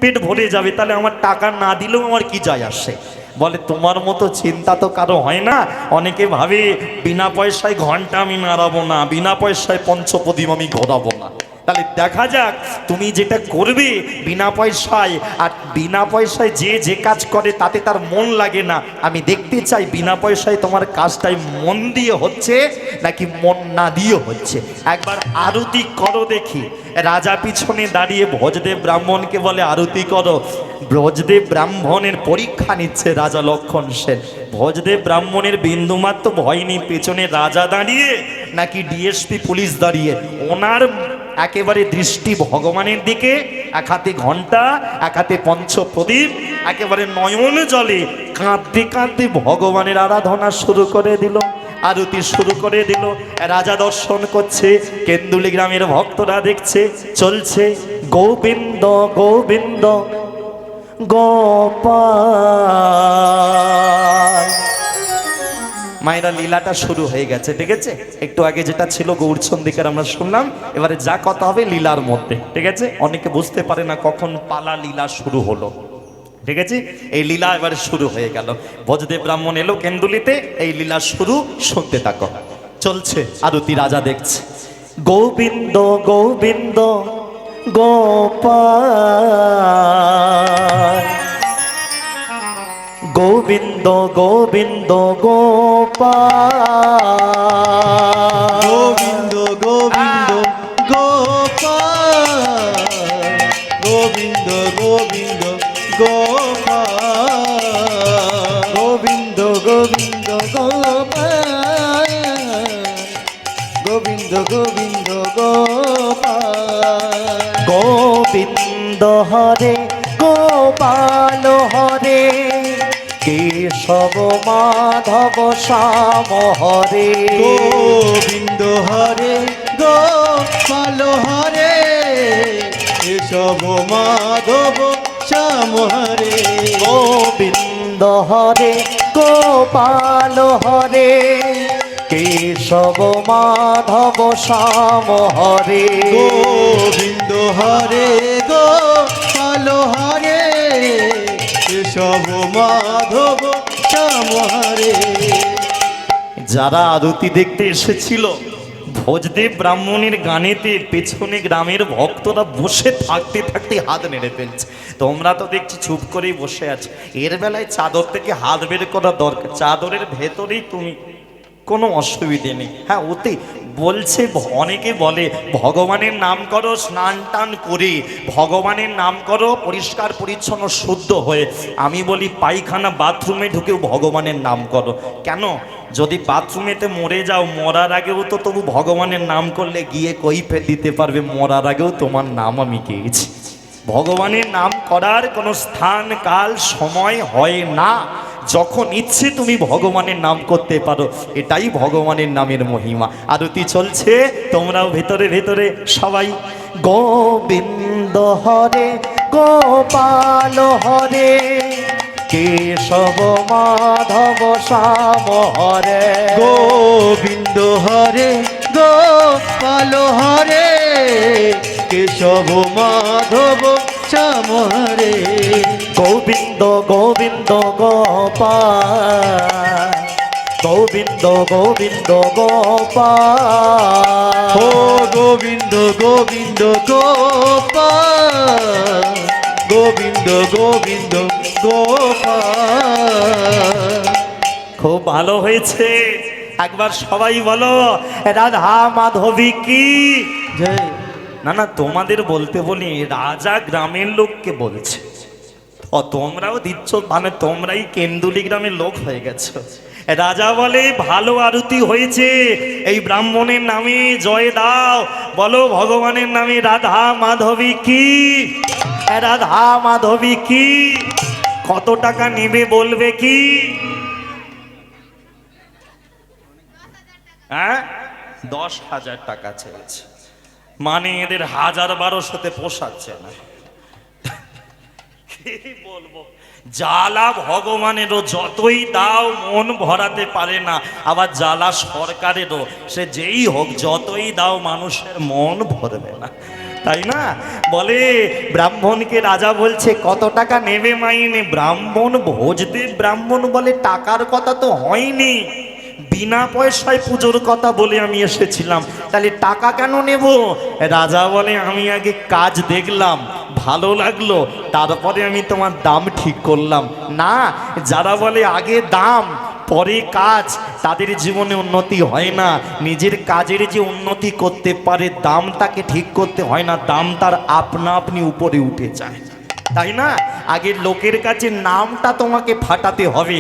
পেট ভরে যাবে, তাহলে আমার টাকা না দিলেও আমার কি যায় আসে? বলে তোমার মতো চিন্তা তো কারো হয় না। অনেকে ভাবে বিনা পয়সায় ঘন্টা আমি নাড়াবো না, বিনা পয়সায় পঞ্চপ্রদীপ আমি ঘোরাবো না। তাহলে দেখা যাক তুমি যেটা করবে বিনা পয়সায়, আর বিনা পয়সায় যে যে কাজ করে তাতে তার মন লাগে না। আমি দেখতে চাই বিনা পয়সায় তোমার কাজটাই মন দিয়ে হচ্ছে নাকি মন না দিয়ে হচ্ছে। একবার আরতি করো দেখি। রাজা পিছনে দাঁড়িয়ে ভোজদেব ব্রাহ্মণকে বলে আরতি করো। ভোজদেব ব্রাহ্মণের পরীক্ষা নিচ্ছে রাজা লক্ষণ সেন। ভোজদেব ব্রাহ্মণের বিন্দুমাত্র ভয় নেই, পেছনে রাজা দাঁড়িয়ে নাকি ডিএসপি পুলিশ দাঁড়িয়ে, ওনার একেবারে দৃষ্টি ভগবানের দিকে, এক হাতে ঘন্টা, এক হাতে পঞ্চপ্রদীপ, একেবারে নয়ন জলে কাঁদতে কাঁদতে ভগবানের আরাধনা শুরু করে দিল, আরতি শুরু করে দিল। রাজা দর্শন করছে, কেন্দুলি গ্রামের ভক্তরা দেখছে, চলছে গোবিন্দ গোবিন্দ গোপাল। মায়েরা লীলাটা শুরু হয়ে গেছে, ঠিক আছে? একটু আগে যেটা ছিল গৌরচন্দ্রিকার আমরা শুনলাম, এবারে যা কথা হবে লীলার মধ্যে, ঠিক আছে? অনেকে বুঝতে পারে না কখন পালা লীলা শুরু হলো, ঠিক আছে? এই লীলা এবারে শুরু হয়ে গেল। ভোজদেব ব্রাহ্মণ এলো কেন্দুলিতে, এই লীলা শুরু, শুনতে থাকো। চলছে আরতি, রাজা দেখছে গোবিন্দ গোবিন্দ গোপাল, গোবিন্দ গোবিন্দ গোপাল, গোবিন্দ গোবিন্দ গোপাল, গোবিন্দ গোবিন্দ গোপাল, গোবিন্দ গোবিন্দ গোপাল, গোবিন্দ গোবিন্দ গোপাল, গোবিন্দ হরে গোপাল হরে, কেশব মাধব শ্যাম হরে, গোবিন্দ হরে গোপাল হরে, কেশব মাধব শ্যাম হরে, গোবিন্দ হরে গোপাল হরে, কেশব মাধব শ্যাম হরে, গোবিন্দ হরে গোপাল হরে, কেশব মাধব শ্যাম হরে। যারা আরতি দেখতে এসেছিল ভোজদেব ব্রাহ্মণের গানেতে, পেছনে গ্রামের ভক্তরা বসে থাকতে থাকতে হাত নেড়ে ফেলছে। তোমরা তো দেখছি চুপ করেই বসে আছো, এর বেলায় চাদর থেকে হাত বের করা দরকার, চাদরের ভেতরেই তুমি, কোনো অসুবিধে নেই। হ্যাঁ, ওতে বলছে, অনেকে বলে ভগবানের নাম করো স্নান টান করে, ভগবানের নাম করো পরিষ্কার পরিচ্ছন্ন শুদ্ধ হয়ে। আমি বলি পায়খানা বাথরুমে ঢুকেও ভগবানের নাম করো। কেন? যদি বাথরুমেতে মরে যাও, মরার আগেও তো তবু ভগবানের নাম করলে গিয়ে কৈফিয়ত দিতে পারবে, মরার আগেও তোমার নাম আমি গেয়েছি। ভগবানের নাম করার কোনো স্থান কাল সময় হয় না, যখন ইচ্ছে তুমি ভগবানের নাম করতে পারো, এটাই ভগবানের নামের মহিমা। আরতি চলছে, তোমরাও ভেতরে ভেতরে সবাই গোবিন্দ হরে গোপাল হরে, কেশব মাধব শ্যাম হরে, গোবিন্দ হরে গোপাল হরে, কেশব মাধব শ্যাম হরে, গোবিন্দ গোবিন্দ গোপাল, গোবিন্দ গোবিন্দ গোপাল, ও গোবিন্দ গোবিন্দ গোপাল, গোবিন্দ গোবিন্দ গোপাল। খুব ভালো হয়েছে, একবার সবাই বলো রাধা মাধবী কি জয়। না না, তোমাদের বলতে বলি, রাজা গ্রামের লোককে বলছে, ও তোমরাও দিচ্ছ, মানে তোমরাই কেন্দুলি গ্রামের লোক হয়ে গেছো। রাজা বলে ভালো আরতি হয়েছে, এই ব্রাহ্মণের নামে জয় দাও, বলো ভগবানের নামে রাধা মাধবী কি, রাধা মাধবী কি। কত টাকা নেবে বলবে কি? হ্যাঁ, 10,000 টাকা চেয়েছে, মানে এদের 1000-1200-তে পোষাচ্ছে না। কি বলবো, জ্বালা ভগবানেরও যতই দাও মন ভরাতে পারে না, আবার জ্বালা সরকারেরও, সে যেই হোক যতই দাও মানুষের মন ভরবে না, তাই না? বলে ব্রাহ্মণকে রাজা বলছে কত টাকা নেবে মাইনে? ব্রাহ্মণ ভোজদেব ব্রাহ্মণ বলে টাকার কথা তো হয়নি, বিনা পয়সায় পুজোর কথা বলে আমি এসেছিলাম, তাহলে টাকা কেন নেব? রাজা বলে আমি আগে কাজ দেখলাম, ভালো লাগলো, তারপরে আমি তোমার দাম ঠিক করলাম। না, যারা বলে আগে দাম পরে কাজ, তাদের জীবনে উন্নতি হয় না। নিজের কাজের যে উন্নতি করতে পারে দাম তাকে ঠিক করতে হয় না, দাম তার আপনা আপনি উপরে উঠে যায়, তাই না? আগে লোকের কাছে নামটা তোমাকে ফাটাতে হবে।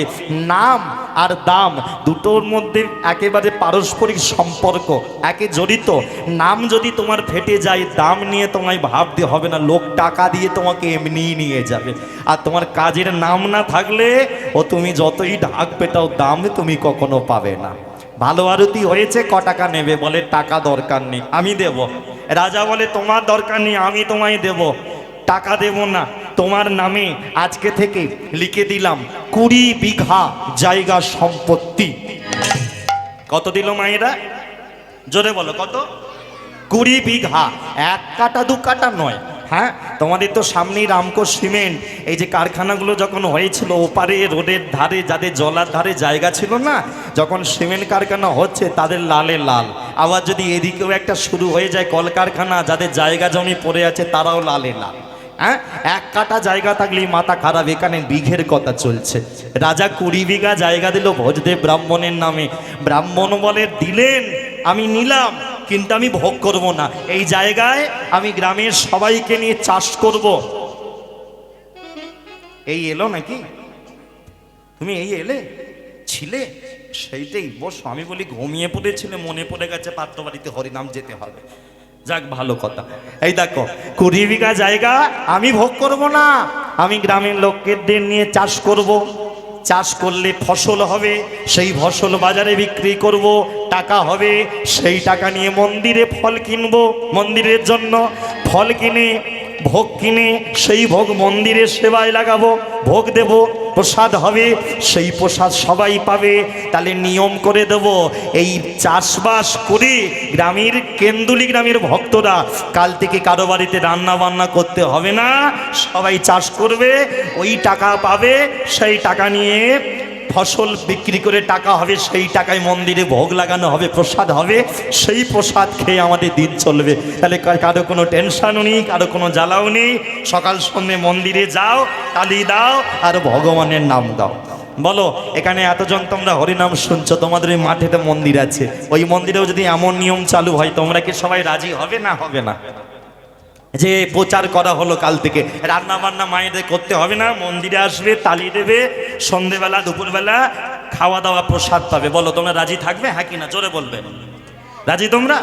নাম আর দাম দুটোর মধ্যে একেবারে পারস্পরিক সম্পর্ক, একে জড়িত। নাম যদি তোমার ফেটে যায়, দাম নিয়ে তোমায় ভাবতে হবে না, লোক টাকা দিয়ে তোমাকে এমনিই নিয়ে যাবে। আর তোমার কাজের নাম না থাকলে ও তুমি যতই ঢাক পেটাও দাম তুমি কখনো পাবে না। ভালো আরতি হয়েছে, ক টাকা নেবে? বলে টাকা দরকার নেই, আমি দেব। রাজা বলে তোমার দরকার নেই, আমি তোমায় দেব। টাকা দেব না, তোমার নামে আজকে থেকে লিখে দিলাম 20 বিঘা জায়গা সম্পত্তি। কত দিল মায়েরা? জোরে বলো কত? 20 বিঘা, 1 কাটা 2 কাটা নয়। হ্যাঁ, তোমাদের তো সামনেই রামকো সিমেন্ট, এই যে কারখানাগুলো যখন হয়েছিল ওপারে রোডের ধারে, যাদের জলার ধারে জায়গা ছিল না, যখন সিমেন্ট কারখানা হচ্ছে তাদের লালে লাল। আবার যদি এদিকেও একটা শুরু হয়ে যায় কলকারখানা, যাদের জায়গা জমি পড়ে আছে তারাও লালে লাল। হ্যাঁ, 1 কাটা জায়গা থাকলেই মাথা খারাপ, এখানে বিঘের কথা চলছে। রাজা 20 বিঘা জায়গা দিল ভোজদেব ব্রাহ্মণের নামে। ব্রাহ্মণ বলে দিলেন, আমি নিলাম, কিন্তু আমি ভোগ করব না, এই জায়গায় আমি গ্রামের সবাইকে নিয়ে চাষ করব। এই এলো নাকি? তুমি এই এলে ছিলে? সেইটাই বসো। আমি বলি ঘুমিয়ে পড়েছিলে, মনে পড়ে গেছে পাত্রবাড়িতে হরিনাম যেতে হবে। যাক, ভালো কথা। এই দেখো 20 বিঘা জায়গা আমি ভোগ করব না, আমি গ্রামের লোকদের নিয়ে চাষ করব। চাষ করলে ফসল হবে, সেই ফসল বাজারে বিক্রি করব, টাকা হবে, সেই টাকা নিয়ে মন্দিরে ফল কিনবো, মন্দিরের জন্য ফল কিনে ভোগ কিনে সেই ভোগ মন্দিরের সেবায় লাগাবো, ভোগ দেব, প্রসাদ হবে, সেই প্রসাদ সবাই পাবে। তাহলে নিয়ম করে দেব, এই চাষবাস করে গ্রামের কেন্দুলি গ্রামের ভক্তরা কাল থেকে কারো বাড়িতে রান্না বান্না করতে হবে না, সবাই চাষ করবে, ওই টাকা পাবে, সেই টাকা নিয়ে ফসল বিক্রি করে টাকা হবে, সেই টাকায় মন্দিরে ভোগ লাগানো হবে, প্রসাদ হবে, সেই প্রসাদ খেয়ে আমাদের দিন চলবে। তাহলে কারো কোনো টেনশনও নেই, কারো কোনো জ্বালাও নেই। সকাল সন্ধ্যে মন্দিরে যাও, তালি দাও আর ভগবানের নাম দাও। বলো, এখানে এতজন তোমরা হরিনাম শুনছো, তোমাদের ওই মাঠেতে মন্দির আছে, ওই মন্দিরেও যদি এমন নিয়ম চালু হয়, তোমরা কি সবাই রাজি হবে না হবে না? যে প্রচার করা হলো কাল থেকে রান্না বান্না মায়েদের করতে হবে না, মন্দিরে আসবে, তালি দেবে, সন্ধেবেলা দুপুরবেলা খাওয়া দাওয়া প্রসাদ পাবে। বলো তোমরা রাজি থাকবে? হ্যাঁ কি না? জোরে বলবে। রাজি তোমরা?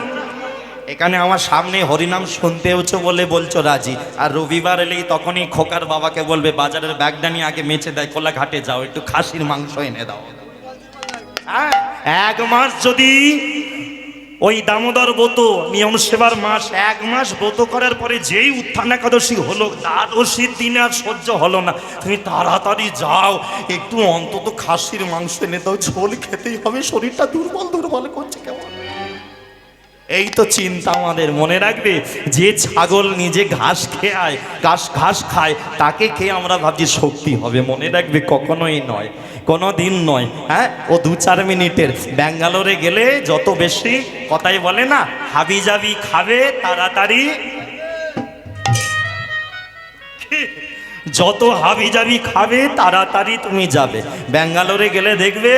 এখানে আমার সামনে হরিনাম শুনতে হচ্ছে বলে বলছো রাজি। আর রবিবার এলেই তখনই খোকার বাবাকে বলবে বাজারের ব্যাগটা নিয়ে আগে মেচে দেয়, কোলাঘাটে যাও, একটু খাসির মাংস এনে দাও। হ্যাঁ, 1 মাস যদি ওই দামোদর ব্রত নিয়ম সেবার মাস, 1 মাস ব্রত করার পরে যেই উত্থান একাদশী হলো, দ্বাদশীর দিনে আর সহ্য হলো না, তুমি তাড়াতাড়ি যাও, একটু অন্তত খাসির মাংস এনে দাও, ঝোল খেতেই হবে, শরীরটা দুর্বল দুর্বল করছে কেমন। এই তো চিন্তা আমাদের। মনে রাখবে, যে ছাগল নিজে ঘাস খেয়ে ঘাস খায়, তাকে খেয়ে আমরা ভাবছি শক্তি হবে। মনে রাখবে, কখনোই নয়, কোনো দিন নয়। হ্যাঁ, ও 2-4 মিনিটের। ব্যাঙ্গালোরে গেলে যত বেশি, কথাই বলে না, হাবি জাবি খাবে তাড়াতাড়ি, যত হাবি জাবি খাবে তাড়াতাড়ি তুমি যাবে। ব্যাঙ্গালোরে গেলে দেখবে,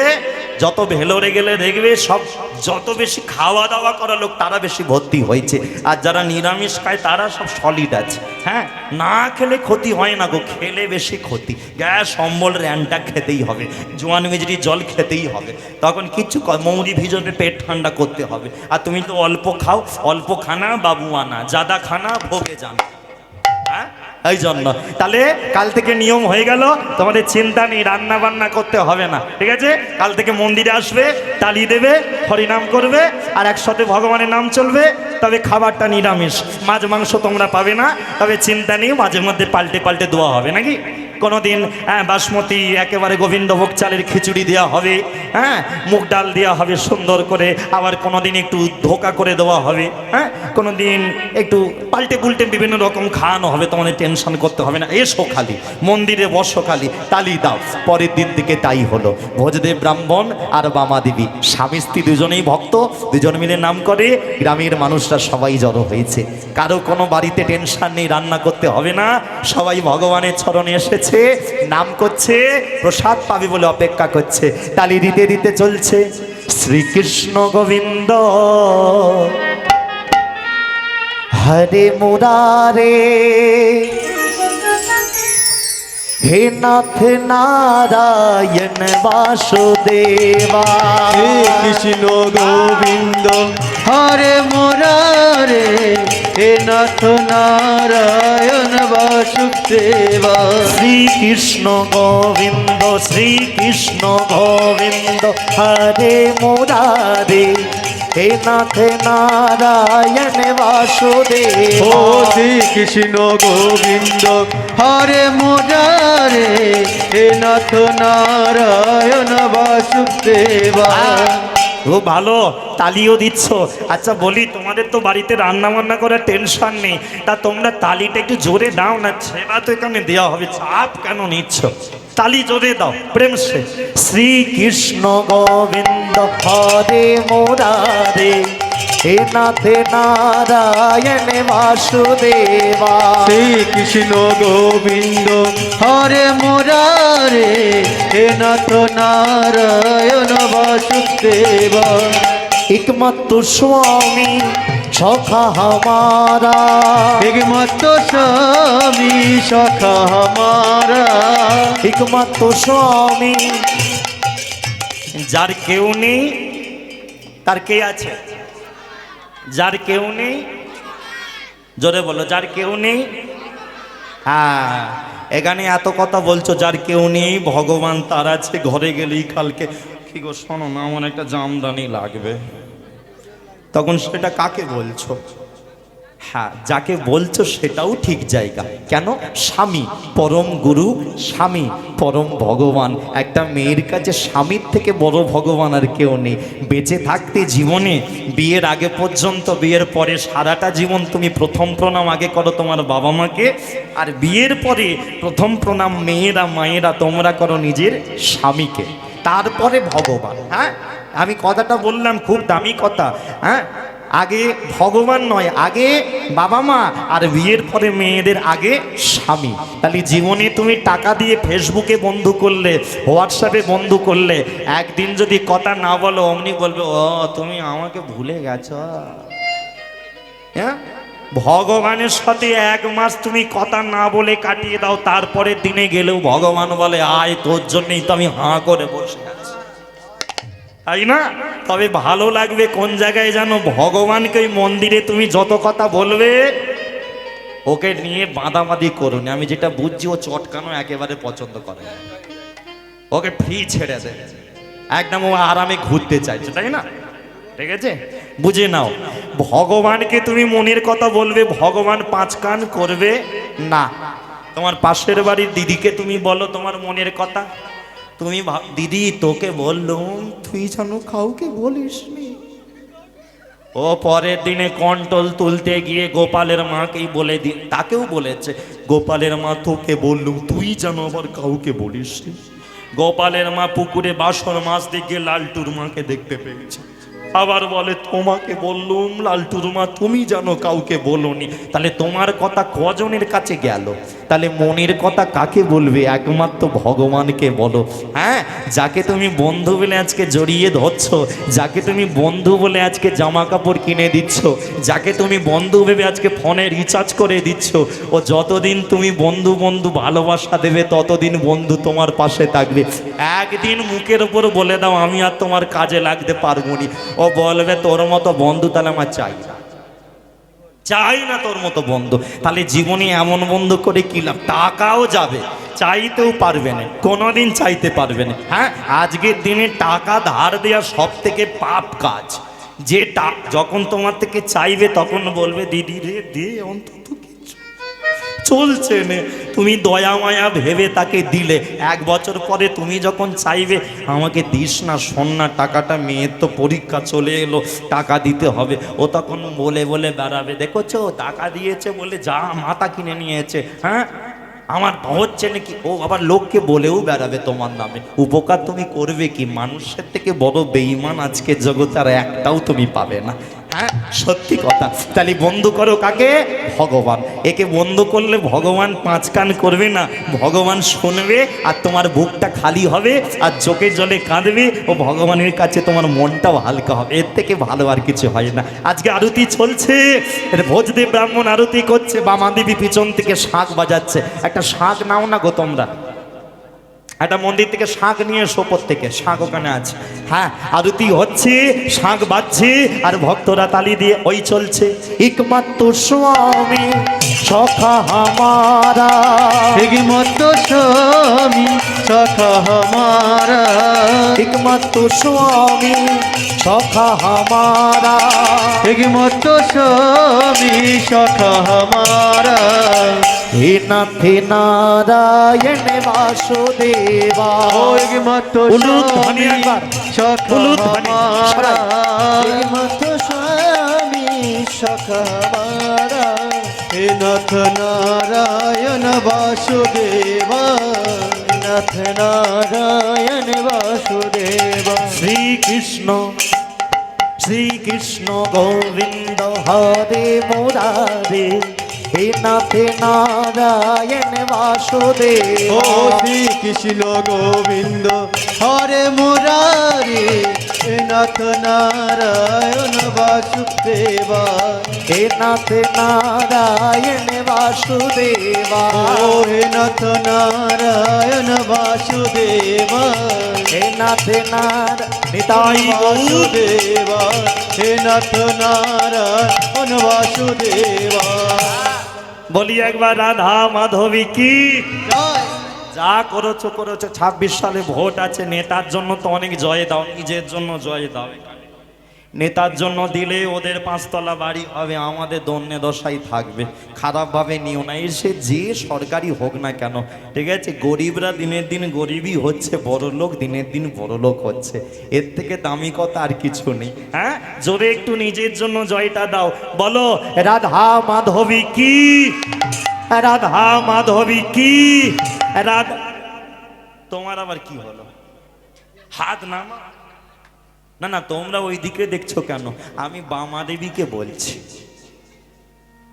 যত ভেলোরে গেলে দেখবে, সব যত বেশি খাওয়া দাওয়া করা লোক তারা বেশি ভর্তি হয়েছে, আর যারা নিরামিষ খায় তারা সব সলিড আছে। হ্যাঁ, না খেলে ক্ষতি হয় না গো, খেলে বেশি ক্ষতি। গ্যাস অম্বল র্যানটা খেতেই হবে, জোয়ান মেজরি জল খেতেই হবে, তখন কিচ্ছু মৌরি ভিজনে পেট ঠান্ডা করতে হবে। আর তুমি তো অল্প খাও, অল্প খানা বাবু আনা, জাদা খানা ভোগে যান। হ্যাঁ, এই জন্য তাহলে কাল থেকে নিয়ম হয়ে গেল, তোমাদের চিন্তা নেই, রান্না বান্না করতে হবে না, ঠিক আছে? কাল থেকে মন্দিরে আসবে, তালি দেবে, হরিনাম করবে, আর একসাথে ভগবানের নাম চলবে। তবে খাবারটা নিরামিষ, মাছ মাংস তোমরা পাবে না, তবে চিন্তা নেই, মাঝে মধ্যে পাল্টে পাল্টে দেওয়া হবে নাকি? কোনোদিন বাসমতি একেবারে গোবিন্দভোগ চালের খিচুড়ি দেওয়া হবে, হ্যাঁ মুগ ডাল দেওয়া হবে সুন্দর করে, আবার কোনোদিন একটু ধোকা করে দেওয়া হবে, হ্যাঁ কোনোদিন একটু পাল্টে পুল্টে বিভিন্ন রকম খাওয়ানো হবে, তোমাদের টেনশন করতে হবে না, এসো খালি মন্দিরে বসো খালি তালি দাও। পরের দিন থেকে তাই হলো। ভোজদেব ব্রাহ্মণ আর বামা দেবী স্বামী স্ত্রী দুজনেই ভক্ত, দুজন মিলে নাম করে, গ্রামের মানুষরা সবাই জড়ো হয়েছে। কারো কোনো বাড়িতে টেনশন নেই, রান্না করতে হবে না, সবাই ভগবানের চরণে এসেছে, নাম করছে, প্রসাদ পাবে বলে অপেক্ষা করছে, তালি দিতে দিতে চলছে শ্রীকৃষ্ণ গোবিন্দ হরে মুরারে, হে নাথ নারায়ণ বাসুদেবা। হে কৃষ্ণ গোবিন্দ হরে মুরারে, হে নাথ নারায়ণ বাসুদেবা। শ্রীকৃষ্ণ গোবিন্দ শ্রীকৃষ্ণ গোবিন্দ হরে মুরারে, হে নাথ নারায়ণ বাসুদেবা। ও শ্রী কৃষ্ণ গোবিন্দ হরে মুরারে, হে নাথ নারায়ণ বাসুদেবা। ও ভালো, তালিও দিচ্ছ। আচ্ছা বলি, তোমাদের তো বাড়িতে রান্না বান্না করার টেনশন নেই, তা তোমরা তালিটা একটু জোরে দাও না, সেবা তো এখানে দেওয়া হবে, চাপ কেন নিচ্ছ? তালি জোরে দাও প্রেম সে। শ্রীকৃষ্ণ গোবিন্দ হরে মুরারে, হে নাথ নারায়ণ বাসুদেবা। শ্রী কৃষ্ণ গোবিন্দ হরে মুরারে, হে নাথ নারায়ণ বাসুদেবা। একমাত্র স্বামী সখা হামারা, একমাত্র স্বামী সখা হামারা। একমাত্র স্বামী যার কেউ নেই তার কে আছে? যার কেউ নেই, জোরে বলো, যার কেউ নেই। হ্যাঁ, এখানে এত কথা বলছো, যার কেউ নেই ভগবান তার আছে, ঘরে গেলেই কালকে কি গো শোনো না, আমার একটা জামদানি লাগবে, তখন সেটা কাকে বলছো? হ্যাঁ, যাকে বলছো সেটাও ঠিক জায়গা। কেন? স্বামী পরম গুরু, স্বামী পরম ভগবান। একটা মেয়ের কাছে স্বামীর থেকে বড় ভগবান আর কেউ নেই। বেঁচে থাকতে জীবনে, বিয়ের আগে পর্যন্ত, বিয়ের পরে সারাটা জীবন তুমি প্রথম প্রণাম আগে করো তোমার বাবা মাকে, আর বিয়ের পরে প্রথম প্রণাম মেয়েরা মায়েরা তোমরা করো নিজের স্বামীকে, তারপরে ভগবান। হ্যাঁ, আমি কথাটা বললাম খুব দামি কথা। হ্যাঁ, আগে ভগবান নয়, আগে বাবা মা, আর বিয়ের পরে মেয়েদের আগে স্বামী। তাহলে জীবনে তুমি টাকা দিয়ে ফেসবুকে বন্ধু করলে, হোয়াটসঅ্যাপে বন্ধু করলে, একদিন যদি কথা না বলো অমনি বলবে ও তুমি আমাকে ভুলে গেছো। হ্যাঁ, ভগবানের সাথে 1 মাস তুমি কথা না বলে কাটিয়ে দাও, তারপরের দিনে গেলেও ভগবান বলে আয় তোর জন্যই তো আমি হাঁ করে বসে আছি, তাই না? তবে ভালো লাগবে কোন জায়গায় জানো? ভগবানকে ওই মন্দিরে তুমি যত কথা বলবে ওকে নিয়ে বাঁধাবাঁধি করুন। আমি যেটা বুঝছি ও চটকানো একেবারে পছন্দ করে না, ওকে ফ্রি ছেড়ে দে, একদম ও আরামে ঘুরতে চাইছে, তাই না? ঠিক আছে, বুঝে নাও। ভগবানকে তুমি মনের কথা বলবে, ভগবান 5 কান করবে না। তোমার পাশের বাড়ির দিদিকে তুমি বলো তোমার মনের কথা, তুমি দিদি তোকে বললুম, তুই যেন কাউকে বলিসনি। ও পরের দিনে কন্ট্রোল তুলতে গিয়ে গোপালের মাকেই বলে তাকেও বলেছে, গোপালের মা তোকে বললুম, তুই যেন আবার কাউকে বলিসনি। গোপালের মা পুকুরে বাসর মাছ দেখে লালটুর মাকে দেখতে পেয়েছে, আবার বলে তোমাকে বললুম লালটুর মা তুমি যেন কাউকে বলোনি। তাহলে তোমার কথা কজনের কাছে গেল? তাহলে মনের কথা কাকে বলবে? একমাত্র ভগবানকে বলো। হ্যাঁ, যাকে তুমি বন্ধু বলে আজকে জড়িয়ে ধরছ, যাকে তুমি বন্ধু বলে আজকে জামা কাপড় কিনে দিচ্ছ, যাকে তুমি বন্ধু ভেবে আজকে ফোনে রিচার্জ করে দিচ্ছ, ও যতদিন তুমি বন্ধু বন্ধু ভালোবাসা দেবে ততদিন বন্ধু তোমার পাশে থাকবে। একদিন মুখের উপর বলে দাও আমি আর তোমার কাজে লাগতে পারবো নি, ও বলবে তোর মতো বন্ধু তাহলে আমার চাই না, চাই না তোর মতো বন্ধু। তাহলে জীবনে এমন বন্ধু করে কি লাভ? টাকাও যাবে, চাইতেও পারবে না, কোনোদিন চাইতে পারবে না। হ্যাঁ, আজকের দিনে টাকা ধার দেওয়া সব থেকে পাপ কাজ। যে যখন তোমার থেকে চাইবে তখন বলবে দিদি রে দে অন্তত কিছু, চলছে নে, তুমি দয়া মায়া ভেবে তাকে দিলে। 1 বছর পরে তুমি যখন চাইবে আমাকে দিস না, শোন না, টাকাটা, মেয়ের তো পরীক্ষা চলে এলো, টাকা দিতে হবে, ও তখন বলে বলে বেড়াবে, দেখোছো টাকা দিয়েছে বলে যা মাথা কিনে নিয়েছে, হ্যাঁ আমার হচ্ছে নাকি, ও আবার লোককে বলেও বেড়াবে তোমার নামে। উপকার তুমি করবে কি? মানুষের থেকে বড় বেঈমান আজকে জগতে আর একটাও তুমি পাবে না। হ্যাঁ সত্যি কথা। তাহলে বন্ধু করো কাকে? ভগবান। একে বন্ধু করলে ভগবান 5 কান করবে না, ভগবান শুনবে আর তোমার বুকটা খালি হবে আর চোখে জলে কাঁদবে, ও ভগবানের কাছে তোমার মনটাও হালকা হবে। এর থেকে ভালো আর কিছু হয় না। আজকে আরতি চলছে, ভোজদেব ব্রাহ্মণ আরতি করছে, বামাদেবী পিছন থেকে শাঁখ বাজাচ্ছে। একটা শাঁখ নাও না গো তোমরা, একটা মন্দির থেকে শাঁখ নিয়ে এসো, থেকে শাঁখ ওখানে আছে। হ্যাঁ আরতি হচ্ছে, শাঁখ বাজছে আর ভক্তরা তালি দিয়ে ওই চলছে। একমাত্র স্বামী সখা হামারা, একমাত্র স্বামী সখা হামারা, একমাত্র স্বামী সখা হামারা, একমাত্র স্বামী সখা হামারা। হে নাথে নারায়ণ বাসুদেবা। ও একমাত্র উলুধ্বনি স্বামী একবার, সখা উলুধ্বনি, হামারা, সবাই। একমাত্র স্বামী সখা হামারা। হে নাথ নারায়ণ বাসুদেবা, নাথ নারায়ণ বাসুদেবা। শ্রীকৃষ্ণ শ্রীকৃষ্ণ গোবিন্দ হরে মুরারে, হে নাথে নারায়ণ বাসুদেব। ও শ্রীকৃষ্ণ গোবিন্দ হরে মুরারি, হে নাথ নারায়ণ বাসুদেবা। হে নাথে নারায়ণ বাসুদেবা। ও হে নাথ নারায়ণ বাসুদেবা, হে নাথে নিতাই বাসুদেবা। হে নাথ নারায়ণ বাসুদেবা। বলি একবার রাধা মাধবী কি? জয়। যা করেছো করেছো, 26 সালে ভোট আছে, নেতার জন্য তো অনেক জয় দাও, নিজের জন্য জয় দাও। নেতার জন্য দিলে ওদের 5 তলা বাড়ি হবে, আমাদের দন্যে দশাই থাকবে। খারাপভাবে নিও না, এসে যে সরকারি হোক না কেন, ঠিক আছে? গরিবরা দিনের দিন গরিবই হচ্ছে, বড় লোক দিনের দিন বড় লোক হচ্ছে, এর থেকে দামি কথা আর কিছু নেই। হ্যাঁ জোরে একটু নিজের জন্য জয়টা দাও, বলো রাধা মাধবী কি, রাধা মাধবী কি, রাধা। তোমার আবার কি হলো? হাত নামা। না না, তোমরা ওই দিকে দেখছো কেন? আমি বামাদেবীকে বলছি।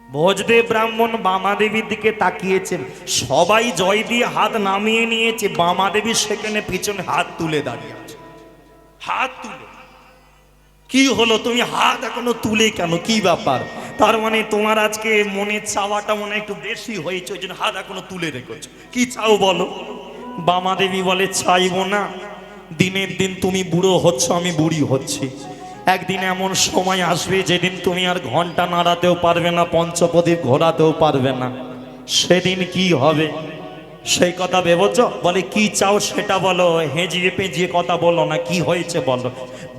ভোজদেব ব্রাহ্মণ বামাদেবীর দিকে তাকিয়েছেন, সবাই জয় দিয়ে হাত নামিয়ে নিয়েছে, বামাদেবী সেখানে পিছনে হাত তুলে দাঁড়িয়ে আছে। হাত তুলে কি হলো? তুমি হাত এখনো তুলে কেন? কি ব্যাপার? তার মানে তোমার আজকে মনের চাওয়াটা মনে একটু বেশি হয়েছে, ওই জন্য হাত এখনো তুলে রেখেছো। কি চাও বলো? বামাদেবী বলে চাইবো না, দিনের দিন তুমি বুড়ো হচ্ছ, আমি বুড়ি হচ্ছি। একদিন এমন সময় আসবে যেদিন তুমি আর ঘন্টা নাড়াতেও পারবে না, পঞ্চপ্রদীপ ঘোরাতেও পারবে না। সেদিন কি হবে সেই কথা ভেবেছ? বলে কি চাও সেটা বলো, হেজিয়ে পেঁজিয়ে কথা বলো না, কি হয়েছে বলো।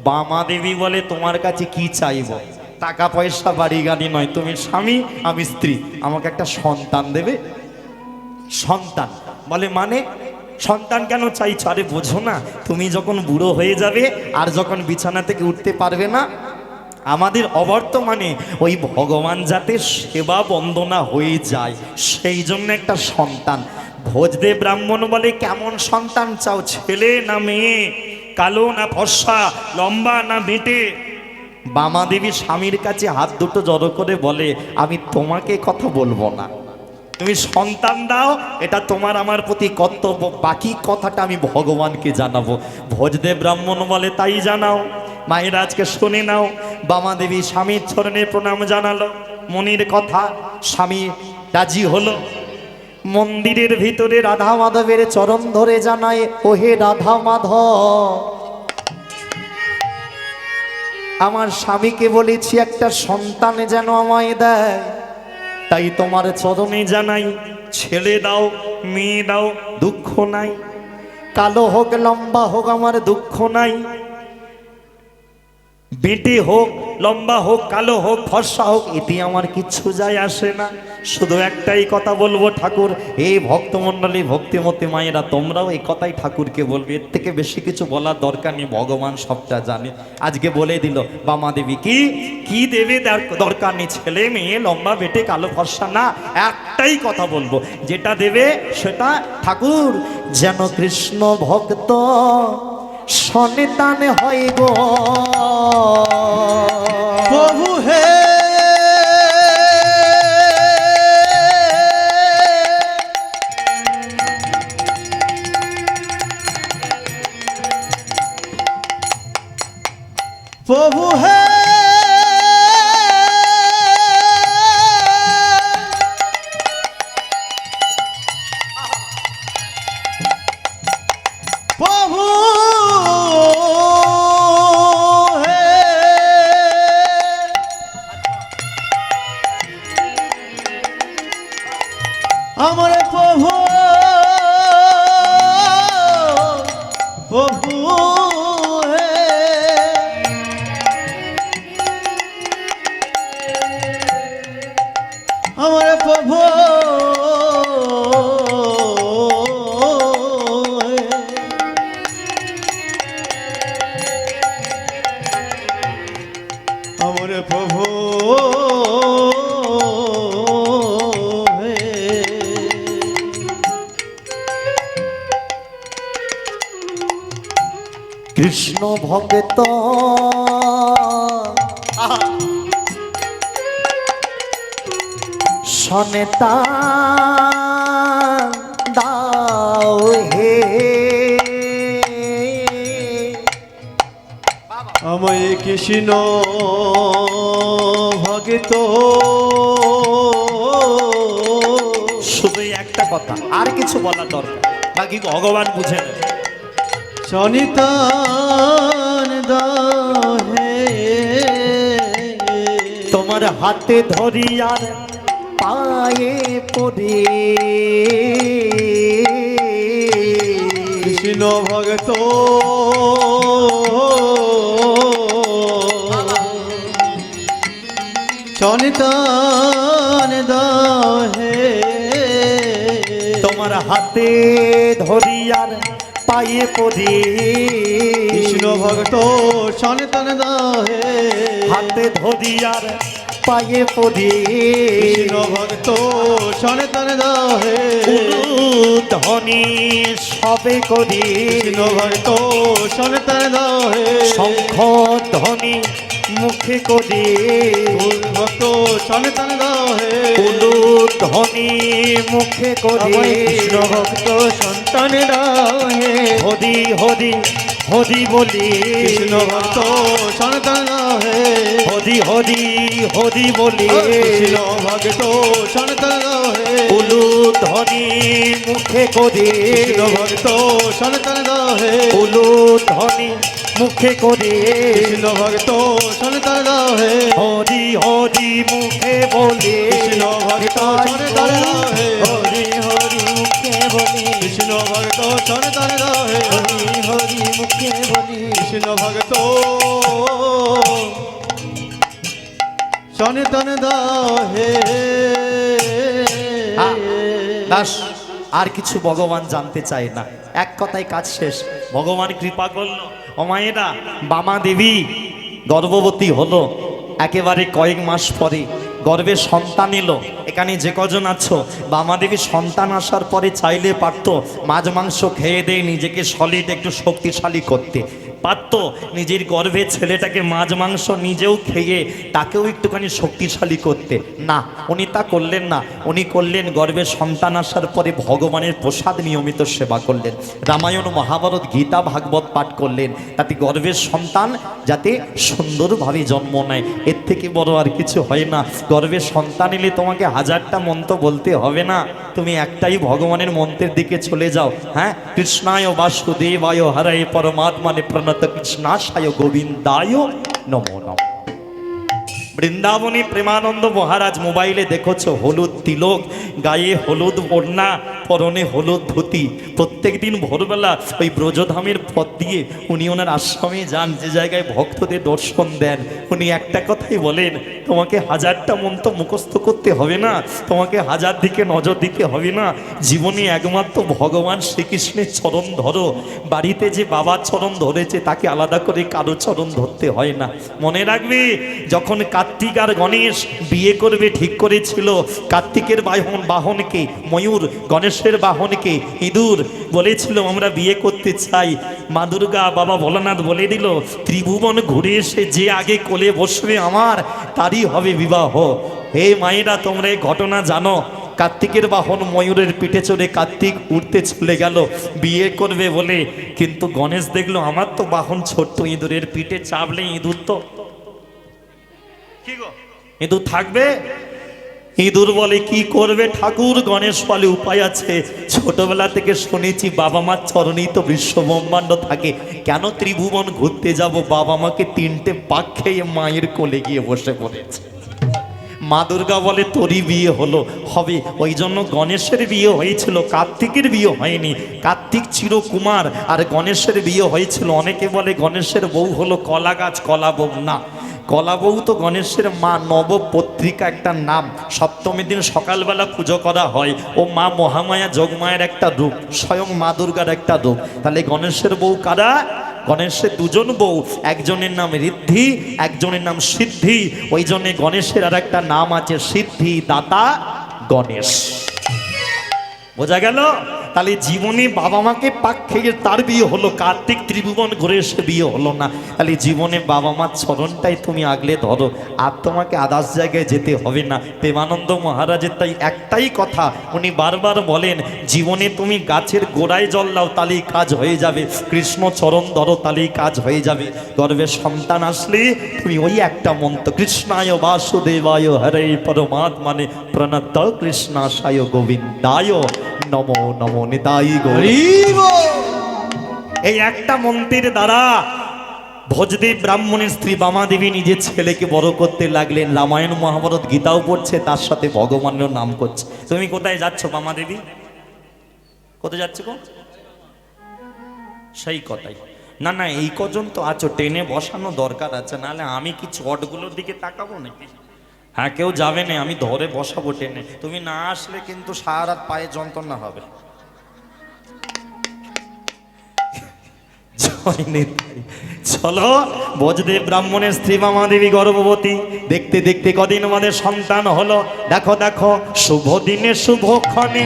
বামাদেবী বলে তোমার কাছে কি চাইবো? টাকা পয়সা বাড়ি গাড়ি নয়, তুমি স্বামী আমি স্ত্রী, আমাকে একটা সন্তান দেবে। সন্তান? বলে মানে সন্তান কেন চাইছো? আরে বোঝো না, তুমি যখন বুড়ো হয়ে যাবে আর যখন বিছানা থেকে উঠতে পারবে না, আমাদের অবর্তমানে ওই ভগবান যাতে সেবা বন্দনা হয়ে যায়, সেই জন্য একটা সন্তান। ভোজদেব ব্রাহ্মণ বলে কেমন সন্তান চাও? ছেলে না মেয়ে, কালো না ফর্সা, লম্বা না বেঁটে? বামাদেবী স্বামীর কাছে হাত দুটো জড়ো করে বলে আমি তোমাকে কথা বলবো না, তুমি সন্তান দাও, এটা তোমার আমার প্রতি কর্তব্য, বাকি কথাটা আমি ভগবানকে জানাবো। ভোজদেব ব্রাহ্মণ বলে তাই জানাও। মায়েরা আজকে শুনে নাও। বামাদেবী স্বামীর চরণে প্রণাম জানালো, মনির কথা। স্বামী রাজি হলো। মন্দিরের ভিতরে রাধা মাধবের চরণ ধরে জানায়, ওহে রাধা মাধব, আমার স্বামীকে বলেছি একটা সন্তান যেন আমায় দেয়, তাই তোমার চরণে জানাই, ছেলে দাও মেয়ে দাও দুঃখ নাই, কালো হোক লম্বা হোক আমার দুঃখ নাই, বেটে হোক লম্বা হোক, কালো হোক, ফর্সা হোক, এতে আমার কিচ্ছু যায় আসে না। শুধু একটাই কথা বলবো ঠাকুর, এই ভক্তমণ্ডলী ভক্তিমতী মায়েরা তোমরাও এই কথাই ঠাকুরকে বলবে, এর থেকে বেশি কিছু বলার দরকার নেই, ভগবান সবটা জানে। আজকে বলে দিল বামা দেবী কি দেবে তার দরকার নেই, ছেলে মেয়ে লম্বা বেটে কালো ফর্সা না, একটাই কথা বলবো, যেটা দেবে সেটা ঠাকুর যেন কৃষ্ণ ভক্ত সন্তান হয় গো প্রভু হে প্রভু হে প্রভু হে আমার প্রভু প্রভু হে আমার প্রভু আমার প্রভু কৃষ্ণ ভক্ত সন্তান দাও হে আমায় কৃষ্ণ ভগত শুধু এই একটা কথা, আর কিছু বলার দরকার, বাকি ভগবান বুঝে নেবে। সনিতান দাও হে তোমার হাতে ধরি আর পায়ে পড়ে কৃষ্ণ ভগত সনিতান দাও হে তোমার হাতে ধরি আর পায়ে পড়ে কৃষ্ণ ভগত সনিতান দাও হে হাতে ধরি আর পায়ে পড়ে কৃষ্ণ ভগত সনিতান দাও হে ধনী সবে করি কৃষ্ণ ভগত সনিতান দাও হে শঙ্খ ধ্বনি মুখে করি ভক্ত সনিতান দাও হে উলু ধ্বনি মুখে করি কৃষ্ণ ভক্ত সন্তান দাও হে হরি হরি হরি বলি কৃষ্ণ ভক্ত সন্তান দাও হে হরি হরি হরি বলি কৃষ্ণ ভক্ত সন্তান দাও হে উলু ধ্বনি মুখে করি কৃষ্ণ ভক্ত সন্তান দাও হে উলু ধ্বনি মুখে করি কৃষ্ণ ভক্ত সন্তান দাও হে হরি হরি মুখে বলি কৃষ্ণ ভক্ত সন্তান দাও হে হরি হরি মুখে বলি কৃষ্ণ ভক্ত সন্তান দাও হে হরি হরি মুখে বলি কৃষ্ণ ভক্ত সন্তান দাও হে দাস আর কিছু ভগবান জানতে চায় না, এক কথায় কাজ শেষ। ভগবান কৃপা করলো, ও মায়েরা বামা দেবী গর্ভবতী হলো, একেবারে কয়েক মাস পরে গর্ভে সন্তান এলো। এখানে যে কজন আছো, বামা দেবী সন্তান আসার পরে চাইলে পারতো মাছ মাংস খেয়ে দিয়ে নিজেকে সলিড একটু শক্তিশালী করতে পারত, নিজের গর্ভে ছেলেটাকে মাছ মাংস নিজেও খেয়ে তাকেও একটুখানি শক্তিশালী করতে, না উনি তা করলেন না। উনি করলেন গর্ভে সন্তান আসার পরে ভগবানের প্রসাদ নিয়মিত সেবা করলেন, রামায়ণ মহাভারত গীতা ভাগবত পাঠ করলেন, তাতে গর্ভের সন্তান যাতে সুন্দরভাবে জন্ম নেয়। এর থেকে বড় আর কিছু হয় না। গর্ভে সন্তান এলে তোমাকে হাজারটা মন্ত্র বলতে হবে না, তুমি একটাই ভগবানের মন্ত্রের দিকে চলে যাও। হ্যাঁ, কৃষ্ণায় বাসুদেবায় হরায় পরমাত্মানে প্রণত কৃষ্ণাশায় গোবিন্দায় নমো নমঃ। বৃন্দাবনী প্রেমানন্দ মহারাজ মোবাইলে দেখেছো হলুদ তিলক, গায়ে হলুদ ওড়না, পরনে হলুদ ধুতি। প্রত্যেক দিন ভোরবেলা ওই ব্রজধামের পথ দিয়ে উনি ওনার আশ্রমে যান, যে জায়গায় ভক্তদের দর্শন দেন। উনি একটা কথাই বলেন, তোমাকে হাজারটা মন্ত্র মুখস্থ করতে হবে না, তোমাকে হাজার দিকে নজর দিতে হবে না, জীবনে একমাত্র ভগবান শ্রীকৃষ্ণের চরণ ধরো। বাড়িতে যে বাবার চরণ ধরেছে তাকে আলাদা করে কারো চরণ ধরতে হয় না। মনে রাখবে, যখন কার্তিক আর গণেশ বিয়ে করবে ঠিক করেছিল, কার্তিকের বাহনকে ময়ূর, গণেশের বাহনকে ইঁদুর, বলেছিল আমরা বিয়ে করতে চাই। মা দুর্গা বাবা ভোলানাথ বলে দিল, ত্রিভুবন ঘুরে এসে যে আগে কোলে বসবে আমার, তারই হবে বিবাহ। হে মায়েরা, তোমরা এই ঘটনা জানো। কার্তিকের বাহন ময়ূরের পিঠে চড়ে কার্তিক উঠতে চলে গেল বিয়ে করবে বলে, কিন্তু গণেশ দেখলো আমার তো বাহন ছোট্ট, ইঁদুরের পিঠে চাপলে ইঁদুর তো ইঁদুর থাকবে। ইঁদুর বলে কি করবে ঠাকুর? গণেশ বলে উপায় আছে, ছোটবেলা থেকে শুনেছি বাবা মার চরণেই তো বিশ্ব ব্রহ্মাণ্ড থাকে, কেন ত্রিভুবন ঘুরতে যাব? বাবা মাকে তিনটে পাক খেয়ে মায়ের কোলে গিয়ে বসে পড়েছে। মা দুর্গা বলে তোরই বিয়ে হলো হবে। ওই জন্য গণেশের বিয়ে হয়েছিল, কার্তিকের বিয়ে হয়নি। কার্তিক চিরকুমার আর গণেশের বিয়ে হয়েছিল। অনেকে বলে গণেশের বউ হলো কলা গাছ, কলা বউ না। কলা বউ তো গণেশের মা, নবপত্রিকা একটা নাম। সপ্তমীর দিন সকালবেলা পুজো করা হয়। ও মা মহামায়া যোগমায়ের একটা রূপ, স্বয়ং মা দুর্গার একটা রূপ। তাহলে গণেশের বউ কারা? গণেশের দুজন বউ, একজনের নাম ঋদ্ধি, একজনের নাম সিদ্ধি। ওই জন্যে গণেশের আর একটা নাম আছে সিদ্ধি দাতা গণেশ। বোঝা গেল? তাহলে জীবনে বাবা মাকে পাক খেয়ে তার বিয়ে হলো, কার্তিক ত্রিভুবন ঘুরে এসে বিয়ে হলো না। তাহলে জীবনে বাবা মার চরণটাই তুমি আগলে ধরো, আর তোমাকে আদার্স জায়গায় যেতে হবে না। প্রেমানন্দ মহারাজের তাই একটাই কথা, উনি বারবার বলেন, জীবনে তুমি গাছের গোড়ায় জল দাও তাহলেই কাজ হয়ে যাবে, কৃষ্ণ চরণ ধরো তাহলেই কাজ হয়ে যাবে। গর্ভে সন্তান আসলে তুমি ওই একটা মন্ত্র, কৃষ্ণায় বাসুদেবায় হরে পরমাত্মানে প্রণত কৃষ্ণাশায় গোবিন্দায় নমো নমো নিতাই গৌরী। এই একটা মন্ত্রের দ্বারা ভোজদেব ব্রাহ্মণের স্ত্রী বামাদেবী নিজের ছেলেকে বড় করতে লাগলেন। রামায়ণ মহাভারত গীতাও পড়ছে, তার সাথে ভগবানের নাম করছে। তুমি কোথায় যাচ্ছ বামাদেবী? কোথায় যাচ্ছ গো? সেই কথাই না, না এই কজন তো আছো, টেনে বসানো দরকার আছে, নাহলে আমি কি চটগুলোর দিকে তাকাবো নাকি? হ্যাঁ, কেউ যাবে না, আমি ধরে বসাবো টেনে। তুমি না আসলে কিন্তু সারা রাত পায়ে যন্ত্রণা হবে। চলো, ভোজদেব ব্রাহ্মণের স্ত্রী বামাদেবী গর্ভবতী, দেখতে দেখতে কদিন আমাদের সন্তান হলো। দেখো দেখো, শুভ দিনে শুভক্ষণে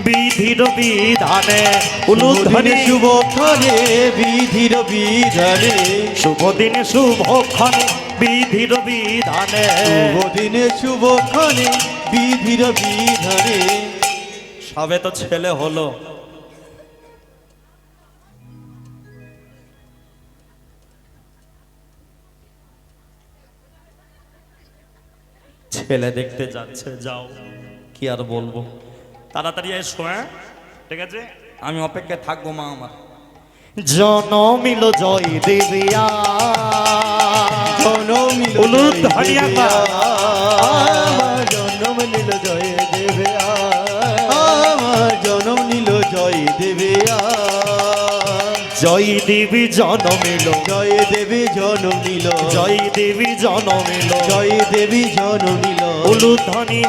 বিধির বিধানে উলুধ্বনি, শুভক্ষণে বিধির বিধানে, শুভ দিনে শুভক্ষণে বিধির বিধানে, শুভ দিনে শুভক্ষণে বিধির বিধানে। সবে তো ছেলে হলো, ছেলে দেখতে যাচ্ছে। যাও, কি আর বলবো, তাড়াতাড়ি এসো। হ্যাঁ ঠিক আছে, আমি অপেক্ষায় থাকবো মা আমার। জনমিল জয় দেবিয়া, জনমিল উলুধ্বনি আবার। আমার জনম নীল জয় দেবে, আমার জনম নীল জয় দেবে, জয় দেবী জনমিল, জয় দেবী জনম নীল, জয় দেবী জনমিল, জয় দেবী জনম নীল। উলুধ্বনি,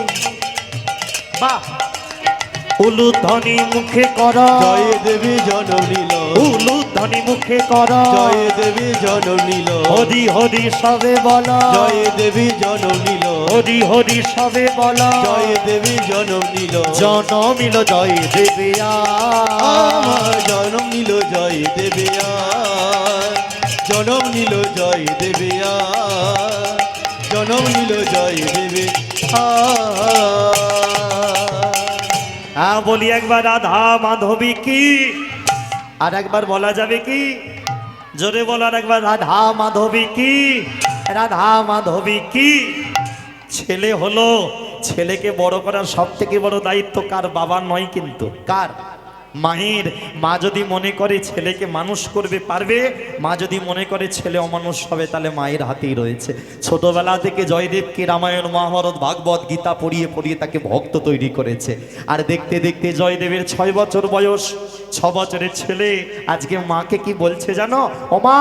বাহ, উলুধ্বনি মুখে কর, জয় দেবী জনম নীল, উলুধ্বনি মুখে কর, জয় দেবী জনম নীল, হরি হরি সবে বল, জয় দেবী জনম নীল, হরি হরি সবে বল, জয় দেবী জনম নীল, জনমিল জয় দেবিয়া, আমার জনম নীল জয় দেবে, জনম নীল জয় দেবে, জনম নীল জয় দেবে। হ্যাঁ বলি একবার রাধা মাধবী কি, আর একবার বলা যাবে কি? জোরে বলার একবার, রাধা মাধবী কি, রাধা মাধবী কি। ছেলে হলো, ছেলেকে বড় করার সব থেকে বড় দায়িত্ব কার? বাবার নয় কিন্তু, কার? মায়ের মা যদি মনে করে ছেলেকে মানুষ করবে পারবে, মা যদি মনে করে ছেলে অমানুষ হবে তাহলে মায়ের হাতেই রয়েছে। ছোটবেলা থেকে জয়দেবকে রামায়ণ মহাভারত ভাগবত গীতা পড়িয়ে পড়িয়ে তাকে ভক্ত তৈরি করেছে। আর দেখতে দেখতে জয়দেবের 6 বছর বয়স, 6 বছরের ছেলে আজকে মাকে কি বলছে জানো? ও মা,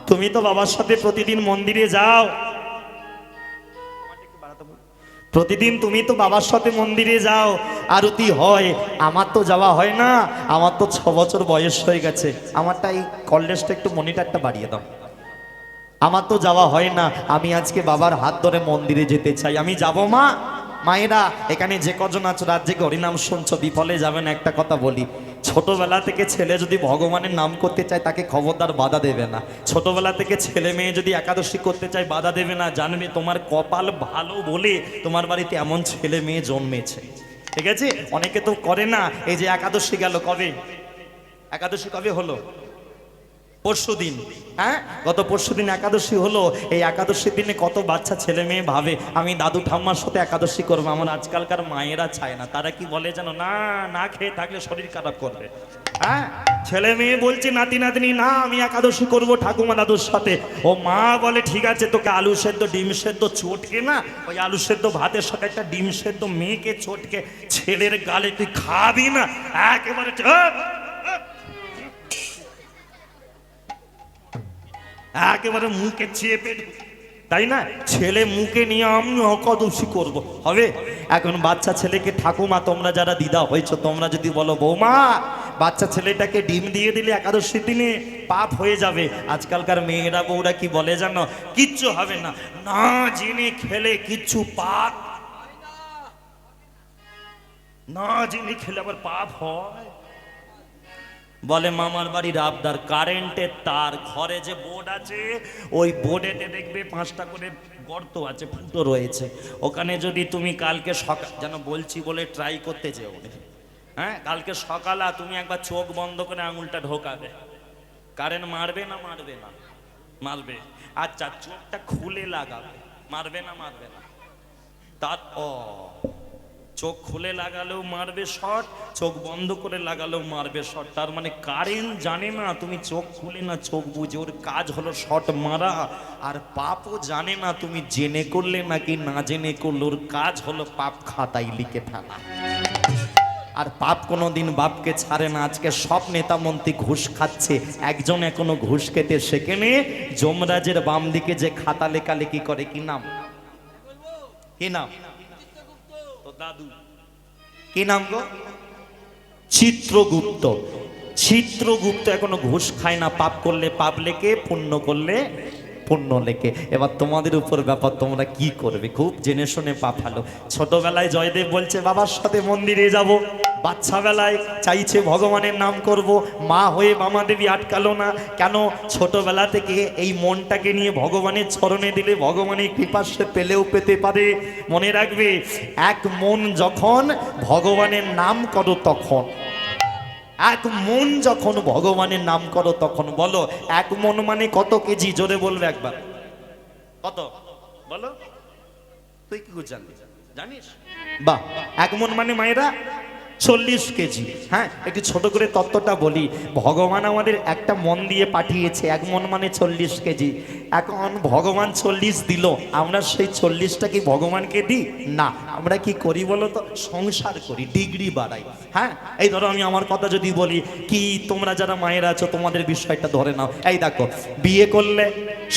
তুমি তো বাবার সাথে প্রতিদিন মন্দিরে যাও, প্রতিদিন তুমি তো বাবার সাথে মন্দিরে যাও, আরতি হয়, আমার তো যাওয়া হয় না, আমার তো 6 বছর বয়স হয়ে গেছে, আমারটা এই কললেসটা একটু মনিটরটা বাড়িয়ে দাও, আমার তো যাওয়া হয় না, আমি আজকে বাবার হাত ধরে মন্দিরে যেতে চাই, আমি যাব মা। মায়েরা এখানে যে কজন আছো রাজ্যে হরিনাম শুনছো, বিফলে যাবেন একটা কথা বলি, ছোটবেলা থেকে ছেলে যদি ভগবানের নাম করতে চায় তাকে খবরদার বাধা দেবে না। ছোটবেলা থেকে ছেলে মেয়ে যদি একাদশী করতে চায় বাধা দেবে না, জানবে তোমার কপাল ভালো বলে তোমার বাড়িতে এমন ছেলে মেয়ে জন্মেছে। ঠিক আছে, অনেকে তো করে না। এই যে একাদশী গেল, কবে একাদশী কবে হলো? পরশুদিন। হ্যাঁ, গত পরশুদিন একাদশী হলো। এই একাদশীর দিনে কত বাচ্চা ছেলে মেয়ে ভাবে আমি দাদু ঠাম্মার সাথে একাদশী করবো। আমার আজকালকার মায়েরা চায় না, তারা কি বলে জানো? না, না খেয়ে থাকলে শরীর খারাপ করবে। হ্যাঁ, ছেলে মেয়ে বলছে নাতি নাতনি না আমি একাদশী করবো ঠাকুমা দাদুর সাথে। ও মা বলে ঠিক আছে, তোকে আলু সেদ্ধ ডিম সেদ্ধ চটকে না, ওই আলু সেদ্ধ ভাতের সাথে একটা ডিম সেদ্ধ মেয়েকে চটকে ছেলের গালে তুই খাবি না, একেবারে একেবারে মুখে চেপে, তাই না? ছেলে মুখে নিয়ে আমি একাদশী করব, হবে? এখন বাচ্চা ছেলেকে ঠাকুমা তোমরা যারা দিদা হয়েছ তোমরা যদি বলো বৌমা বাচ্চা ছেলেটাকে ডিম দিয়ে দিলে একাদশীর দিনে পাপ হয়ে যাবে, আজকালকার মেয়েরা বউরা কি বলে জানো? কিচ্ছু হবে না, না জেনে খেলে কিচ্ছু পাপ, না জেনে খেলে আবার পাপ হয়। বলে মামার বাড়ির আবদার, কারেন্টের তার ঘরে যে বোর্ড আছে ওই বোর্ডেতে দেখবে 5টা করে গর্ত আছে, ফুটো রয়েছে, ওখানে যদি তুমি কালকে সকাল, যেন বলছি বলে ট্রাই করতে যেও, হ্যাঁ, কালকে সকালে তুমি একবার চোখ বন্ধ করে আঙুলটা ঢোকাবে, কারেন্ট মারবে না? মারবে না? মারবে। আচ্ছা, চোখটা খুলে লাগাবে, মারবে না? মারবে না? তার চোখ খুলে লাগালেও মারবে শট, চোখ বন্ধ করে লাগালেও মারবে শট। তার মানে কারেন্ট জানে না তুমি চোখ খুলে না চোখ বুঝে, ওর কাজ হলো শট মারা। আর পাপও জানে না তুমি জেনে করলে নাকি না জেনে করলে, ওর কাজ হলো পাপ খাতায় লিখে ফেলা। আর পাপ কোনোদিন বাপকে ছাড়ে না। আজকে সব নেতা মন্ত্রী ঘুষ খাচ্ছে, একজন এখনো ঘুষ খেতে সেখানে যমরাজের বাম দিকে যে খাতা লেখালেখি করে, কি নাম? কি নাম? দাদু, কি নাম গো? চিত্রগুপ্ত। চিত্রগুপ্ত এখনো ঘুষ খায় না, পাপ করলে পাপ লেখে, পুণ্য করলে পুণ্য লেখে। এবার তোমাদের উপর ব্যাপার, তোমরা কি করবে, খুব জেনে শুনে পাপ ফেলো। ছোটবেলায় জয়দেব বলছে বাবার সাথে মন্দিরে যাব, বাচ্চা বেলায় চাইছে ভগবানের নাম করব, মা হয়ে বামা দেবী আটকালো না কেন? ছোটবেলা থেকে এই মনটাকে নিয়ে ভগবানের চরণে দিলে ভগবানের কৃপা সে পেলেও পেতে পারে। মনে রাখবে, এক মন যখন ভগবানের নাম করো তখন, এক মন যখন ভগবানের নাম করো তখন। বলো এক মন মানে কত কেজি? জোরে বলবে একবার, কত বলো? তুই কি জানিস? জানিস? বাহ, এক মন মানে মায়েরা 40 কেজি। হ্যাঁ, একটু ছোট করে তত্ত্বটা বলি। ভগবান আমাদের একটা মন দিয়ে পাঠিয়েছে, এক মন মানে 40 কেজি। এখন ভগবান 40 দিল, আমরা সেই 40টা কি ভগবানকে দিই? না, আমরা কি করি বলো তো? সংসার করি, ডিগ্রি বাড়াই। হ্যাঁ, এই ধরো আমি আমার কথা যদি বলি, কি তোমরা যারা মায়েরা আছো তোমাদের বিষয়টা ধরে নাও। এই দেখো, বিয়ে করলে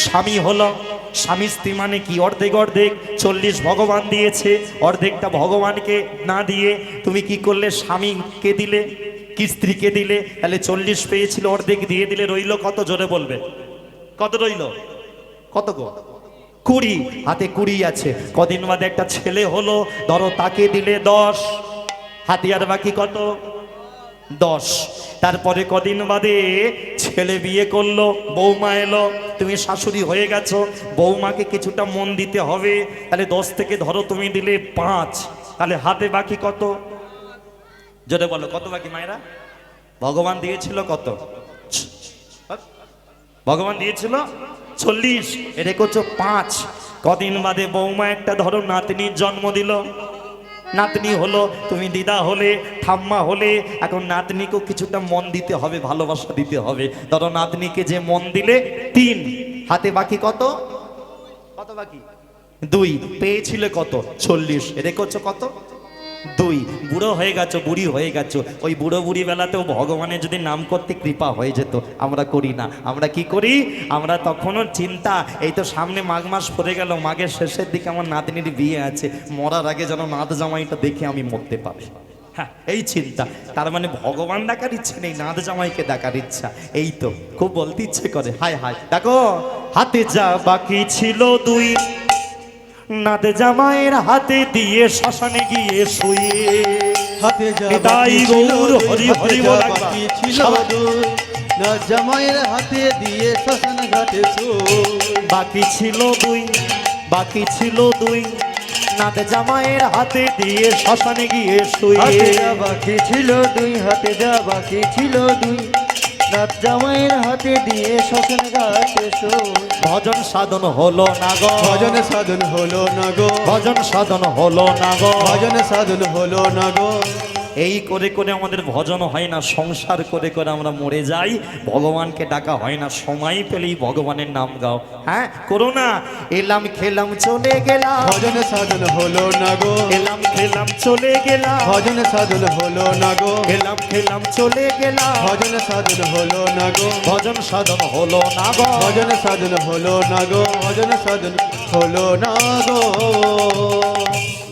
স্বামী হলো, স্বামী স্ত্রী মানে কি? অর্ধেক অর্ধেক। 40 ভগবান দিয়েছে, অর্ধেকটা ভগবানকে না দিয়ে তুমি কি করলে? স্বামীকে দিলে কি স্ত্রীকে দিলে? তাহলে 40 পেয়েছিল, অর্ধেক দিয়ে দিলে, রইল কত? জোরে বলবে, কত রইল? কত গো? 20। হাতে 20 আছে। কদিন বাদে একটা ছেলে হলো, ধরো তাকে দিলে 10, হাতে আর বাকি কত? 10। তারপরে কদিন বাদে ছেলে বিয়ে করলো, বৌমা এলো, তুমি শাশুড়ি হয়ে গেছো, বৌমাকে কিছুটা মন দিতে হবে, তাহলে 10 থেকে ধরো তুমি দিলে 5, তাহলে হাতে বাকি কত? জোরে বলো, কত বাকি মায়েরা? ভগবান দিয়েছিল কত? ভগবান দিয়েছিল 40, রেখেছো 5। কদিন বাদে বৌমা একটা ধরো নাতনির জন্ম দিল, নাতনি হলো, তুমি দিদা হলে, ঠাম্মা হলে, এখন নাতনিকেও কিছুটা মন দিতে হবে, ভালোবাসা দিতে হবে। ধরো নাতনিকে যে মন দিলে 3, হাতে বাকি কত? কত বাকি? 2। পেয়েছিলে কত? 40। রেখেছো কত? 2। বুড়ো হয়ে গেছো, বুড়ি হয়ে গেছো, ওই বুড়ো বুড়ি বেলাতেও ভগবানের যদি নাম করতে কৃপা হয়ে যেত। আমরা করি না। আমরা কি করি? আমরা তখনও চিন্তা, এই তো সামনে মাঘ মাস পড়ে গেল, মাঘের শেষের দিকে আমার নাতনির বিয়ে আছে, মরার আগে যেন নাত জামাইটা দেখে আমি মরতে পারি। হ্যাঁ, এই চিন্তা। তার মানে ভগবান ডাকার ইচ্ছে নেই, নাত জামাইকে ডাকার ইচ্ছা। এই তো খুব বলতে ইচ্ছে করে। হায় হায়, দেখো হাতে যা বাকি ছিল 2, নাত জামাইয়ের হাতে দিয়ে শ্মশানে গিয়ে শুয়ে। হাতে যা নিতাই বাকি ছিল গৌর দুই, হরি হাতে হরি যা বল বাকি ছিল সবাই। দুই, না জামাইয়ের হাতে দিয়ে শ্মশান ঘাটে শুই। বাকি ছিল 2, বাকি ছিল 2, নাত জামাইয়ের হাতে দিয়ে শ্মশানে গিয়ে হাতে শুয়ে। যা বাকি ছিল দুই, হাতে যা বাকি ছিল দুই, নাত জামাইয়ের হাতে দিয়ে শ্মশান ঘাটে শুই। ভজন সাধন হলো না গো, ভজন সাধন হলো না গো, ভজন সাধন হলো না গো। ভজন সাধন হলো না গো। এই করে করে আমাদের ভজন হয় না, সংসার করে করে আমরা মরে যাই, ভগবানকে ডাকা হয় না। সময় পেলেই ভগবানের নাম গাও। হ্যাঁ, করো না। এলাম খেলাম চলে গেলাম, ভজন সাধন হলো না গো, এলাম খেলাম চলে গেলাম, ভজন সাধন হলো না গো, এলাম খেলাম চলে গেলাম, ভজন সাধন হলো না গো, ভজন সাধন হলো না গো। ভজন সাধন হলো না গো, ভজন সাধন হলো না গো।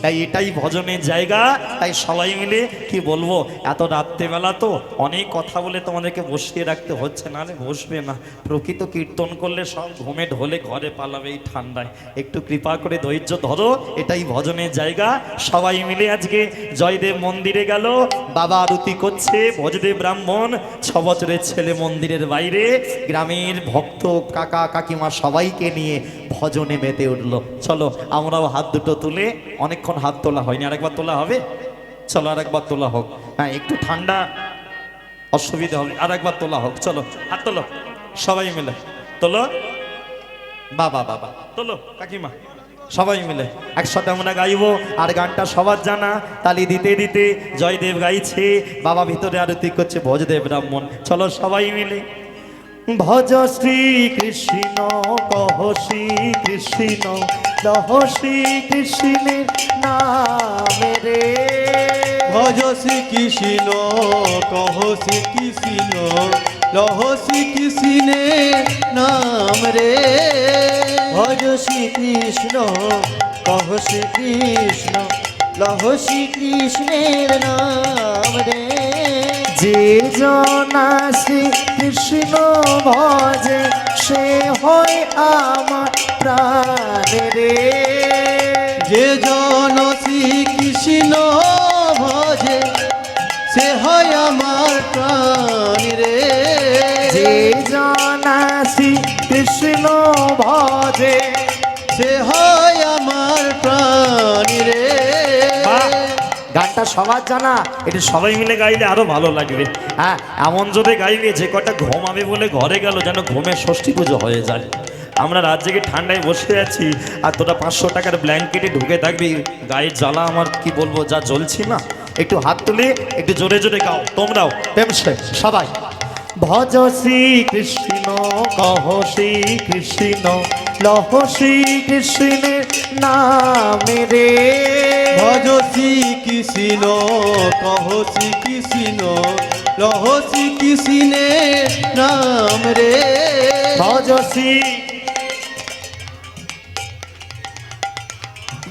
তাই এটাই ভজনের জায়গা। তাই সবাই মিলে কি বলবো, এত রাত্রেবেলা তো অনেক কথা বলে তোমাদেরকে বসিয়ে রাখতে হচ্ছে, নাহলে বসবে না। প্রকৃত কীর্তন করলে সব ঘুমে ঢলে ঘরে পালাবে এই ঠান্ডায়। একটু কৃপা করে ধৈর্য ধরো, এটাই ভজনের জায়গা। সবাই মিলে আজকে জয়দেব মন্দিরে গেল, বাবা আরতি করছে, ভজদেব ব্রাহ্মণ 6 বছরের ছেলে মন্দিরের বাইরে, গ্রামের ভক্ত কাকা কাকিমা সবাইকে নিয়ে ভজনে মেতে উঠলো। চলো আমরাও হাত দুটো তুলে, অনেকক্ষণ হাত তোলা হয়নি, আরেকবার তোলা হবে। চলো আরেকবার তোলা হোক। হ্যাঁ, একটু ঠান্ডা অসুবিধা হবে, আরেকবার তোলা হোক। চলো হাত তোলো সবাই মিলে, তোলো বাবা, বাবা তোলো কাকিমা, সবাই মিলে একসাথে আমরা গাইবো। আর গানটা সবার জানা, তালি দিতে দিতে জয়দেব গাইছে, বাবা ভিতরে আরতি করছে, ভজদেব ব্রাহ্মণ। চলো সবাই মিলে ভজ শ্রী কৃষ্ণ, কহ শ্রী কৃষ্ণ, লহ শ্রী কৃষ্ণের নামে রে। ভজ শ্রী কৃষ্ণ, কহ শ্রী কৃষ্ণ, লহ শ্রী কৃষ্ণের নাম রে। ভজ শ্রী কৃষ্ণ, কহ শ্রী কৃষ্ণ, লহ শ্রী কৃষ্ণের নাম রে। যে জনা শ্রী কৃষ্ণ ভজে, সে হয় আমার প্রাণ রে। যে জন শ্রী কৃষ্ণ ভজে, সে হয় আমার প্রাণ রে। যে জনা শ্রী কৃষ্ণ ভজে, সে হয় আমার প্রাণ রে। গানটা সবার জানা, এটা সবাই মিলে গাইলে আরো ভালো লাগবে। হ্যাঁ, এমন জোরে গাইবে যে কটা ঘুমাবে বলে ঘরে গেল, যেন ঘুমের ষষ্ঠী পুজো হয়ে যায়। আমরা রাত জেগে ঠান্ডায় বসে আছি, আর তোরা 500 টাকার ব্ল্যাঙ্কেটে ঢুকে থাকবি, গায়ে জ্বালা আমার কি বলবো, যা জ্বলছি না। একটু হাত তুলে একটু জোরে জোরে গাও তোমরাও, প্রেমসে সবাই। ভজ শ্রী কৃষ্ণ, কহ শ্রী কৃষ্ণ, লহ শ্রী কৃষ্ণের নামে রে। ভজ শ্রী কৃষ্ণ, কহ শ্রী কৃষ্ণ, লহ শ্রী কৃষ্ণের নাম রে। ভজ শ্রী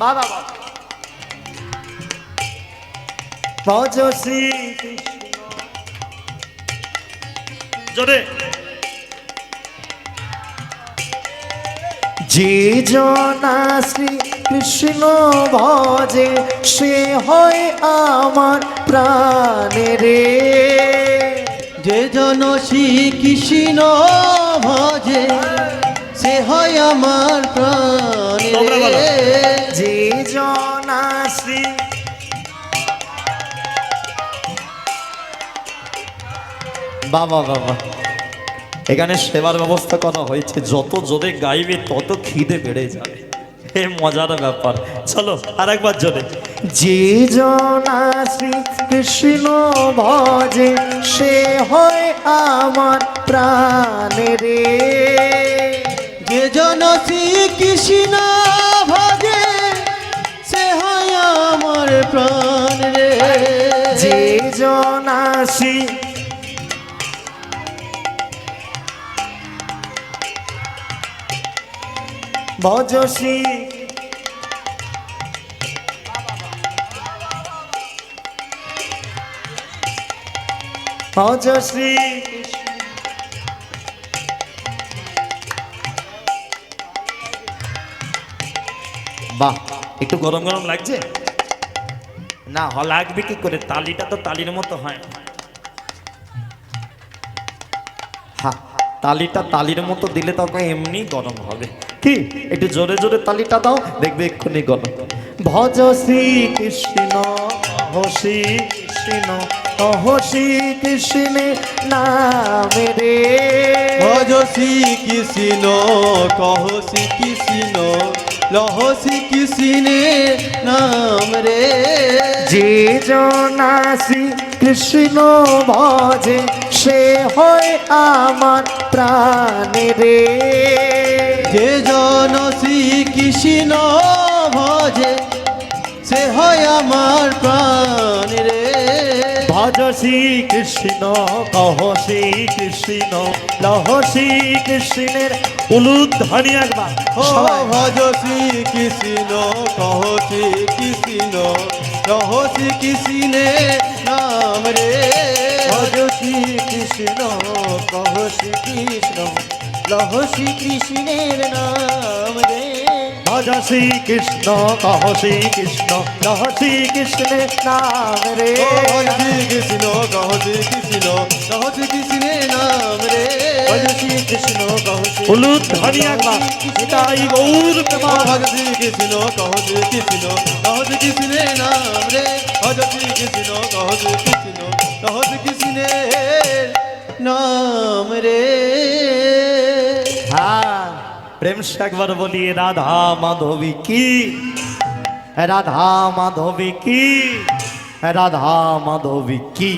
বাবা, ভজ শ্রী কৃষ্ণ, জোরে। যে জনা শ্রী কৃষ্ণ ভজে, সে হয় আমার প্রাণ রে। যে জন শ্রী কৃষ্ণ ভজে, সে হয় আমার প্রাণ তোমরা বলো। রে। যে জনা শ্রী বাবা, বাবা এখানে সেবার ব্যবস্থা করা হয়েছে, যত জোরে গাইবে তত খিদে বেড়ে যাবে। এ মজার ব্যাপার। চলো আর একবার জোরে। যে জনা শ্রী কৃষ্ণ ভজে সে হয় আমার প্রাণ রে। যে জন শ্রী কৃষ্ণ ভজে সে হয় আমার প্রাণ রে। যে জনা শ্রী ভজ শ্রী ভজ শ্রী বাহ, একটু গরম গরম লাগছে না? লাগবে কি করে, তালিটা তো তালির মতো হয়। হ্যাঁ, তালিটা তালির মতো দিলে তখন এমনি গরম হবে। কি একটু জোরে জোরে তালিটা দাও, দেখবে এক্ষুনি গরম। ভজ শ্রী কৃষ্ণ শ্রী কৃষ্ণ শ্রী কৃষ্ণের নামে রে। ভজ শ্রী কৃষ্ণ কহ শ্রী কৃষ্ণ লহ শ্রী কৃষ্ণের নাম রে। যে জনা শ্রী কৃষ্ণ ভজে সে হয় আমার প্রাণ রে। যে জন শ্রী কৃষ্ণ ভজে সে হয় আমার প্রাণ রে। ভজ শ্রী কৃষ্ণ কহ শ্রী কৃষ্ণ লহ শ্রী কৃষ্ণের উলুধ্বনি একবার ও সবাই। ভজ শ্রী কৃষ্ণ কহ শ্রী কৃষ্ণ লহ শ্রী কৃষ্ণের নাম রে। ভজ শ্রী কৃষ্ণ কহ শ্রী কৃষ্ণ লহ শ্রী কৃষ্ণের নাম রে। ভজ শ্রী কৃষ্ণ কহ শ্রী কৃষ্ণ লহ শ্রী কৃষ্ণের নাম রে। ও ভজ শ্রী কৃষ্ণ কহ শ্রী কৃষ্ণ লহ শ্রী কৃষ্ণের নাম রে। ভজ শ্রী কৃষ্ণ কহ শ্রী উলুধ্বনি একবার এটাই গৌর ও প্রেমা। ভজ শ্রী কৃষ্ণ কহ শ্রী কৃষ্ণ লহ শ্রী কৃষ্ণের নাম রে। ভজ শ্রী কৃষ্ণ কহ শ্রী কৃষ্ণ লহ শ্রী কৃষ্ণের নাম রে। হ্যাঁ, প্রেম সে একবার বলি রাধা মাধবী কি, রাধা মাধবী কি, রাধা মাধবী কি।